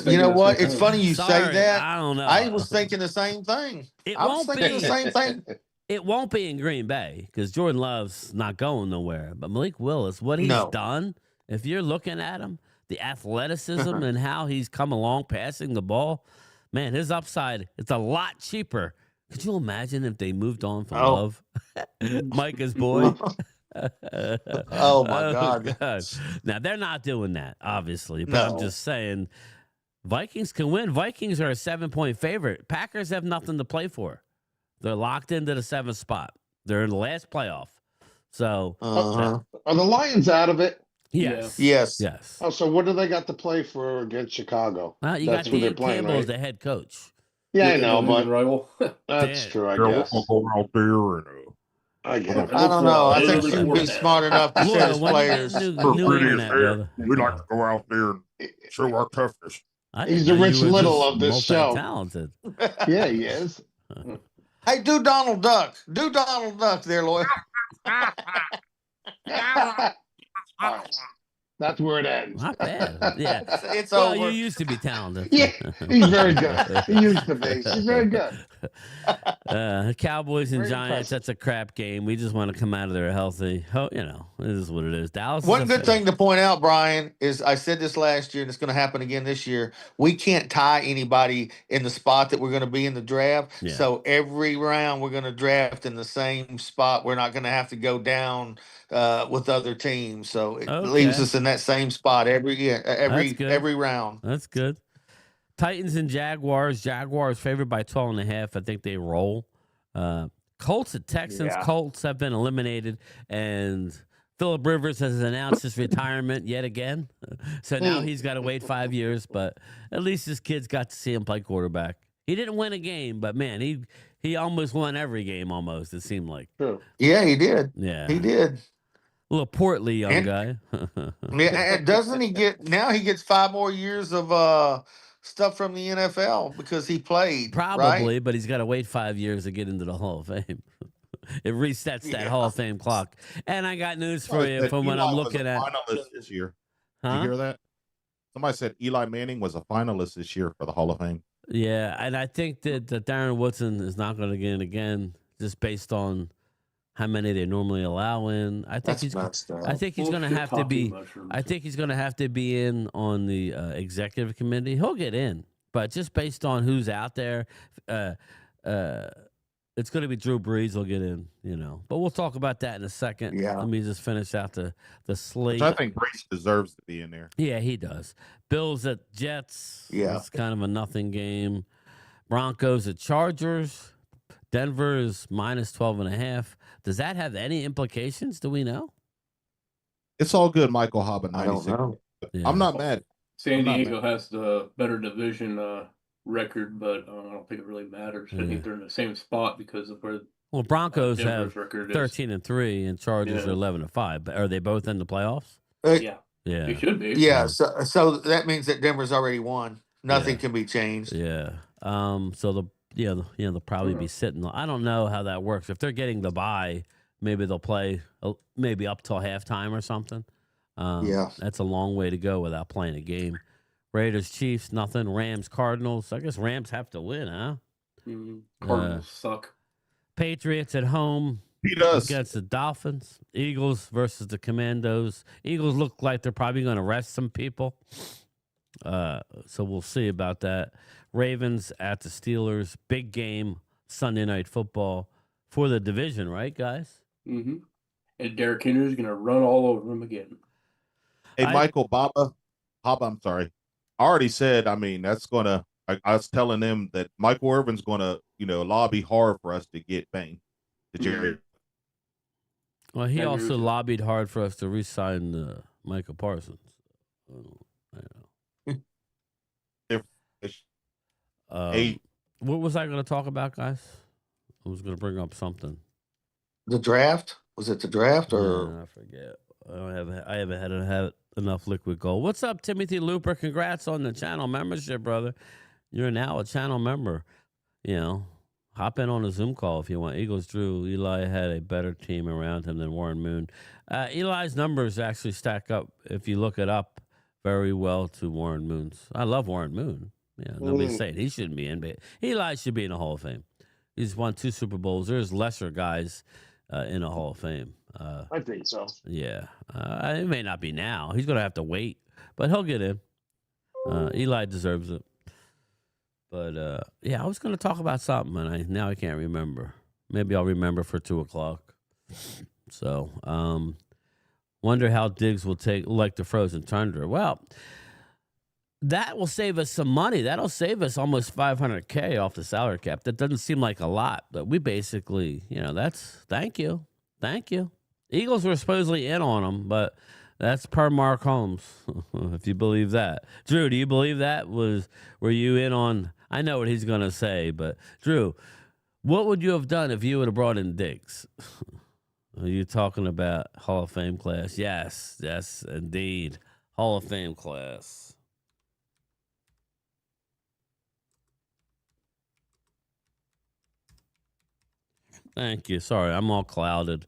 Speaker 2: You know what? It's
Speaker 7: Sorry,
Speaker 2: funny you say that.
Speaker 1: I don't know.
Speaker 2: I was thinking the same thing. I was thinking the same thing.
Speaker 1: It won't be in Green Bay because Jordan Love's not going nowhere. But Malik Willis, what he's done, if you're looking at him, the athleticism and how he's come along passing the ball, man, his upside, it's a lot cheaper. Could you imagine if they moved on from Love? Micah's boy.
Speaker 2: Oh, my God.
Speaker 1: Now, they're not doing that, obviously. But I'm just saying, Vikings can win. Vikings are a 7-point favorite. Packers have nothing to play for. They're locked into the 7th spot. They're in the last playoff. So,
Speaker 6: Are the Lions out of it?
Speaker 2: Yes.
Speaker 6: Oh, so what do they got to play for against Chicago?
Speaker 1: Well, you
Speaker 6: That's
Speaker 1: got
Speaker 6: who they're
Speaker 1: Dan
Speaker 6: playing,
Speaker 1: Campbell as
Speaker 6: right?
Speaker 1: the head coach.
Speaker 6: Yeah, I know, but
Speaker 7: rival.
Speaker 6: that's
Speaker 1: Dan.
Speaker 6: true, I
Speaker 3: We'll
Speaker 6: guess.
Speaker 3: go out there and
Speaker 6: I get it.
Speaker 2: I don't know. I think
Speaker 7: Really
Speaker 2: you would be smart enough to set
Speaker 1: Laura,
Speaker 2: his
Speaker 1: when you
Speaker 2: players.
Speaker 1: got
Speaker 3: we're
Speaker 1: new
Speaker 3: pretty
Speaker 1: internet,
Speaker 3: fair.
Speaker 1: brother.
Speaker 3: We like to go out there and show our toughness.
Speaker 1: I
Speaker 6: He's
Speaker 1: didn't
Speaker 6: the
Speaker 1: know
Speaker 6: Rich
Speaker 1: you were
Speaker 6: Little
Speaker 1: this
Speaker 6: of this show.
Speaker 1: multi-talented.
Speaker 6: Yeah, he is.
Speaker 2: Hey, do Donald Duck. Do Donald Duck there, lawyer.
Speaker 6: All right. That's where it ends.
Speaker 1: Not bad. Yeah.
Speaker 2: It's
Speaker 1: Well,
Speaker 2: over.
Speaker 1: you used to be talented.
Speaker 6: Yeah, he's very good. He used to be. He's very good.
Speaker 1: Cowboys and
Speaker 2: Very
Speaker 1: Giants,
Speaker 2: impressive.
Speaker 1: that's a crap game. We just want to come out of there healthy. Oh, you know, it is what it is. Dallas
Speaker 2: One
Speaker 1: is
Speaker 2: good thing to point out, Brian, is I said this last year, and it's going to happen again this year. We can't tie anybody in the spot that we're going to be in the draft.
Speaker 1: Yeah.
Speaker 2: So every round we're going to draft in the same spot. We're not going to have to go down with other teams. So it leaves us in that same spot every round.
Speaker 1: That's good. Titans and Jaguars. Jaguars favored by 12.5. I think they roll. Colts and Texans.
Speaker 2: Yeah.
Speaker 1: Colts have been eliminated, and Phillip Rivers has announced his retirement yet again. So now he's got to wait 5 years, but at least his kids got to see him play quarterback. He didn't win a game, but man, he almost won every game almost, it seemed like.
Speaker 6: True.
Speaker 2: Yeah, he did.
Speaker 1: Yeah.
Speaker 2: He did.
Speaker 1: A little portly young guy.
Speaker 2: Yeah, and doesn't he get now? He gets 5 more years of stuff from the NFL because he played.
Speaker 1: Probably,
Speaker 2: right?
Speaker 1: but he's got to wait 5 years to get into the Hall of Fame. It resets that Hall of Fame clock. And I got news for you from when I'm looking at.
Speaker 3: Finalist this year. Did
Speaker 1: Huh?
Speaker 3: you hear that? Somebody said Eli Manning was a finalist this year for the Hall of Fame.
Speaker 1: Yeah, and I think that Darren Woodson is not going to get in again, just based on how many they normally allow in. I think
Speaker 2: That's
Speaker 1: he's.
Speaker 2: messed
Speaker 1: I
Speaker 2: up.
Speaker 1: think he's going to have to be. I think he's going to have to be in on the executive committee. He'll get in, but just based on who's out there, it's going to be Drew Brees will get in. But we'll talk about that in a second.
Speaker 2: Yeah.
Speaker 1: Let me just finish out the slate.
Speaker 3: Which I think Brees deserves to be in there.
Speaker 1: Yeah, he does. Bills at Jets.
Speaker 2: Yeah.
Speaker 1: It's kind of a nothing game. Broncos at Chargers. Denver is minus 12.5. Does that have any implications? Do we know?
Speaker 3: It's all good, Michael Hobbit.
Speaker 2: I don't know.
Speaker 1: Yeah.
Speaker 3: I'm not mad.
Speaker 7: San
Speaker 3: I'm not
Speaker 7: Diego has the better division record, but I don't think it really matters. I think they're in the same spot because of where.
Speaker 1: Well, Broncos
Speaker 7: Denver's
Speaker 1: have
Speaker 7: record is.
Speaker 1: 13-3, and Chargers are 11-5. But are they both in the playoffs?
Speaker 7: Yeah,
Speaker 1: Yeah.
Speaker 7: they should be.
Speaker 2: Yeah. So that means that Denver's already won. Nothing
Speaker 1: Yeah.
Speaker 2: can be changed.
Speaker 1: Yeah. So they'll probably be sitting. I don't know how that works. If they're getting the bye, maybe they'll play maybe up till halftime or something.
Speaker 2: Yeah.
Speaker 1: That's a long way to go without playing a game. Raiders, Chiefs, nothing. Rams, Cardinals. I guess Rams have to win, huh?
Speaker 7: Cardinals suck.
Speaker 1: Patriots at home
Speaker 3: He does.
Speaker 1: against the Dolphins. Eagles versus the Commandos. Eagles look like they're probably going to rest some people. So we'll see about that. Ravens at the Steelers. Big game, Sunday Night Football for the division, right, guys?
Speaker 7: Mm-hmm. And Derrick Henry's going to run all over him again.
Speaker 3: Hey, Michael, Hobba, I'm sorry. I already said, that's going to, I was telling them that Michael Irvin's going to, lobby hard for us to get Bane to Jerry.
Speaker 1: Well, he also lobbied hard for us to re-sign Michael Parsons. What was I going to talk about, guys? I was going to bring up something.
Speaker 2: The draft? Was it the draft or?
Speaker 1: I forget. I haven't had enough liquid gold. What's up, Timothy Looper? Congrats on the channel membership, brother. You're now a channel member. Hop in on a Zoom call if you want. Eagles Drew. Eli had a better team around him than Warren Moon. Eli's numbers actually stack up, if you look it up, very well to Warren Moon's. I love Warren Moon. Yeah, nobody's saying he shouldn't be in, but Eli should be in the Hall of Fame. He's won 2 Super Bowls. There's lesser guys in the Hall of Fame.
Speaker 6: I think so.
Speaker 1: Yeah. It may not be now. He's going to have to wait, but he'll get in. Eli deserves it. But, I was going to talk about something, and now I can't remember. Maybe I'll remember for 2 o'clock. So, wonder how Diggs will like the frozen tundra. Well, that will save us some money. That'll save us almost $500K off the salary cap. That doesn't seem like a lot, but we basically, thank you. Eagles were supposedly in on them, but that's per Mark Holmes, if you believe that. Drew, do you believe that? Were you in on? I know what he's going to say, but Drew, what would you have done if you would have brought in Diggs? Are you talking about Hall of Fame class? Yes, indeed. Hall of Fame class. Thank you. Sorry, I'm all clouded.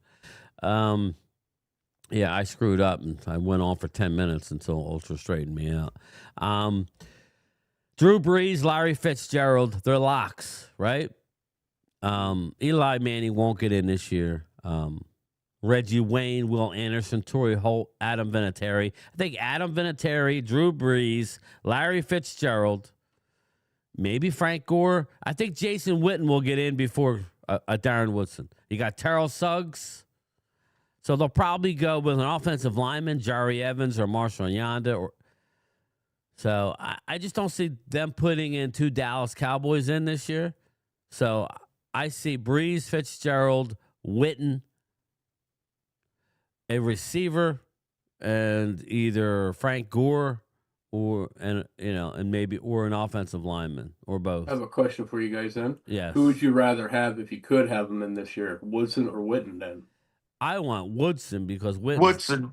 Speaker 1: I screwed up and I went on for 10 minutes until Ultra straightened me out. Drew Brees, Larry Fitzgerald, they're locks, right? Eli Manning won't get in this year. Reggie Wayne, Will Anderson, Torrey Holt, Adam Vinatieri. I think Adam Vinatieri, Drew Brees, Larry Fitzgerald, maybe Frank Gore. I think Jason Witten will get in before Darren Woodson. You got Terrell Suggs. So they'll probably go with an offensive lineman, Jari Evans or Marshall Yanda. So I just don't see them putting in 2 Dallas Cowboys in this year. So I see Brees, Fitzgerald, Witten, a receiver, and either Frank Gore and maybe an offensive lineman or both.
Speaker 7: I have a question for you guys then.
Speaker 1: Yes.
Speaker 7: Who would you rather have if you could have them in this year, Woodson or Witten then?
Speaker 1: I want Woodson because
Speaker 2: Woodson.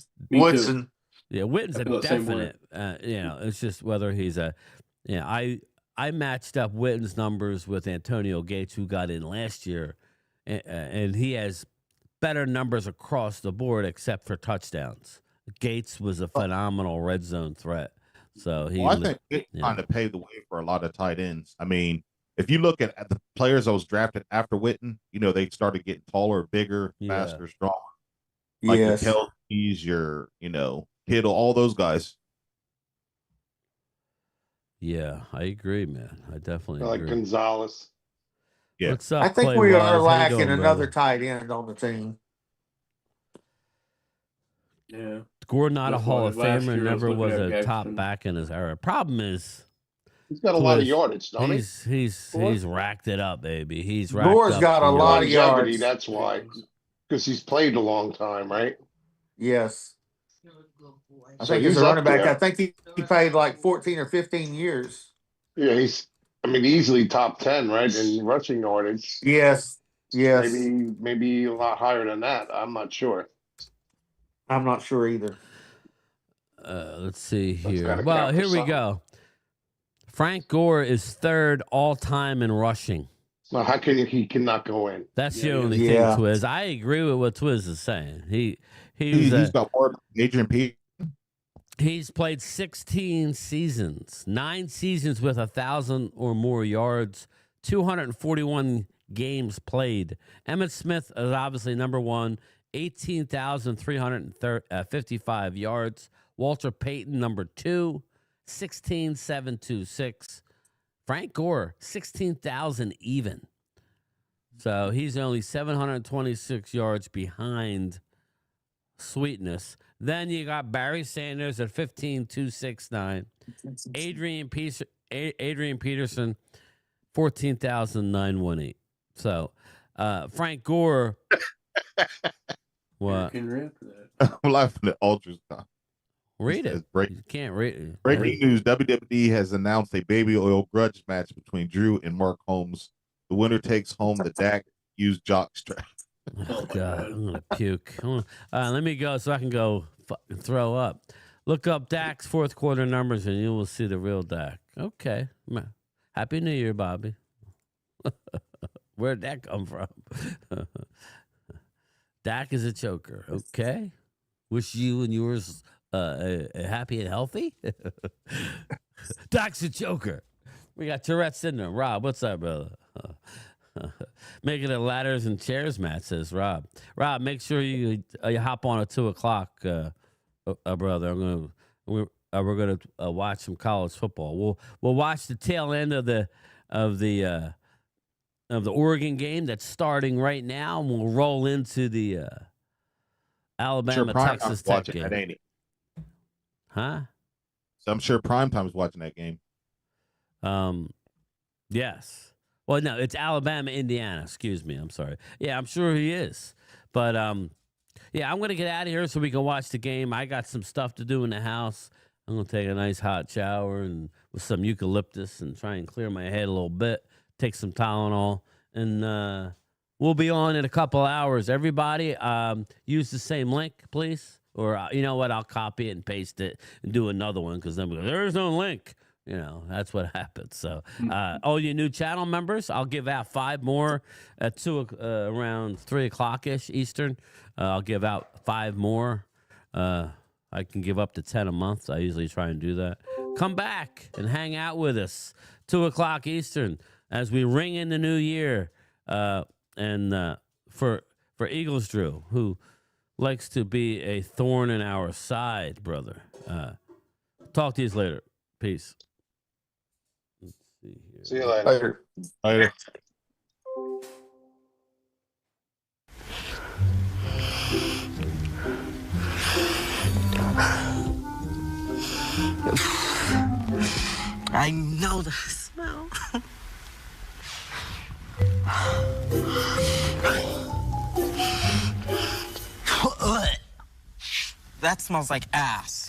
Speaker 1: Yeah, Witten's a
Speaker 7: feel the same
Speaker 1: definite. It's just whether he's a. I matched up Witten's numbers with Antonio Gates, who got in last year, and he has better numbers across the board except for touchdowns. Gates was a phenomenal red zone threat. So he.
Speaker 3: Well, I think it
Speaker 1: yeah.
Speaker 3: kind of paved the way for a lot of tight ends. I mean, if you look at the players that was drafted after Witten, they started getting taller, bigger, faster, stronger. Like your
Speaker 2: Yes.
Speaker 3: Kelce's, your, Kittle, all those guys.
Speaker 1: Yeah, I agree, man. I definitely
Speaker 6: Like
Speaker 1: agree.
Speaker 6: Gonzalez.
Speaker 3: Yeah.
Speaker 1: What's up,
Speaker 2: I think
Speaker 1: Clay
Speaker 2: we
Speaker 1: Wise?
Speaker 2: are
Speaker 1: How you
Speaker 2: lacking
Speaker 1: doing,
Speaker 2: another
Speaker 1: brother?
Speaker 2: tight end on the team.
Speaker 7: Yeah.
Speaker 1: Gore not a
Speaker 7: That's
Speaker 1: Hall
Speaker 7: why
Speaker 1: of
Speaker 7: last
Speaker 1: Famer,
Speaker 7: year I was
Speaker 1: never
Speaker 7: looking
Speaker 1: was
Speaker 7: at
Speaker 1: a top
Speaker 7: Gaxton.
Speaker 1: back in his era. Problem is,
Speaker 6: He's got a lot of
Speaker 1: Twiz,
Speaker 6: yardage, don't he?
Speaker 1: he's racked it up, baby. He's racked
Speaker 2: Gore's
Speaker 1: up
Speaker 2: got a
Speaker 1: the
Speaker 2: lot of
Speaker 6: Longevity,
Speaker 2: yards.
Speaker 6: that's why. Because he's played a long time, right?
Speaker 2: Yes. I
Speaker 6: So
Speaker 2: think as
Speaker 6: he's
Speaker 2: a
Speaker 6: up
Speaker 2: running back,
Speaker 6: there.
Speaker 2: I think he played like 14 or 15 years.
Speaker 6: Yeah, easily top 10, right, in rushing yardage.
Speaker 2: Yes. Yes.
Speaker 6: Maybe a lot higher than that. I'm not sure.
Speaker 2: I'm not sure either.
Speaker 1: Let's see
Speaker 6: That's
Speaker 1: here.
Speaker 6: gotta
Speaker 1: Well,
Speaker 6: count for
Speaker 1: here we
Speaker 6: something.
Speaker 1: go. Frank Gore is third all time in rushing.
Speaker 6: Well, he cannot go in?
Speaker 1: That's
Speaker 7: Yeah,
Speaker 1: the only
Speaker 2: yeah.
Speaker 1: thing, Twiz. I agree with what Twiz is saying.
Speaker 3: He's got more than Adrian Peterson.
Speaker 1: He's played 16 seasons, 9 seasons with 1,000 or more yards, 241 games played. Emmitt Smith is obviously number one, 18,355 yards. Walter Payton, number two, 16,726. Frank Gore, 16,000 even. So he's only 726 yards behind Sweetness. Then you got Barry Sanders at 15,269. Adrian Peterson, 14,918. So Frank Gore. What?
Speaker 7: Can rip that.
Speaker 3: I'm laughing at ultrasound.
Speaker 1: Read
Speaker 3: It says,
Speaker 1: it. You can't read it.
Speaker 3: Breaking news: WWE has announced a baby oil grudge match between Drew and Mark Holmes. The winner takes home the Dak used jock strap.
Speaker 1: Oh, God, I'm gonna puke. Let me go so I can go fucking throw up. Look up Dak's fourth quarter numbers and you will see the real Dak. Okay. Happy New Year, Bobby. Where'd that come from? Dak is a choker. Okay. Wish you and yours happy and healthy. Dak's a choker. We got Tourette syndrome. Rob, what's up, brother? Making it ladders and chairs match, says Rob. Rob, make sure you hop on at 2:00, brother. We're gonna watch some college football. We'll watch the tail end of the Oregon game that's starting right now, and we'll roll into the Alabama Texas Tech game.
Speaker 3: That, ain't it?
Speaker 1: Huh?
Speaker 3: So I'm sure Primetime's watching that game.
Speaker 1: Yes. Well, no, it's Alabama, Indiana. Excuse me. I'm sorry. Yeah, I'm sure he is. But, yeah, I'm going to get out of here so we can watch the game. I got some stuff to do in the house. I'm going to take a nice hot shower and with some eucalyptus and try and clear my head a little bit, take some Tylenol, and we'll be on in a couple hours. Everybody, use the same link, please. Or, you know what, I'll copy it and paste it and do another one because then there's no link. That's what happens. So, all you new channel members, I'll give out 5 more at around 3:00 Eastern. I'll give out 5 more. I can give up to 10 a month. I usually try and do that. Come back and hang out with us 2:00 Eastern as we ring in the new year. And for Eagles Drew, who likes to be a thorn in our side, brother. Talk to you later. Peace.
Speaker 6: See you later.
Speaker 3: Later.
Speaker 8: I know the smell. That smells like ass.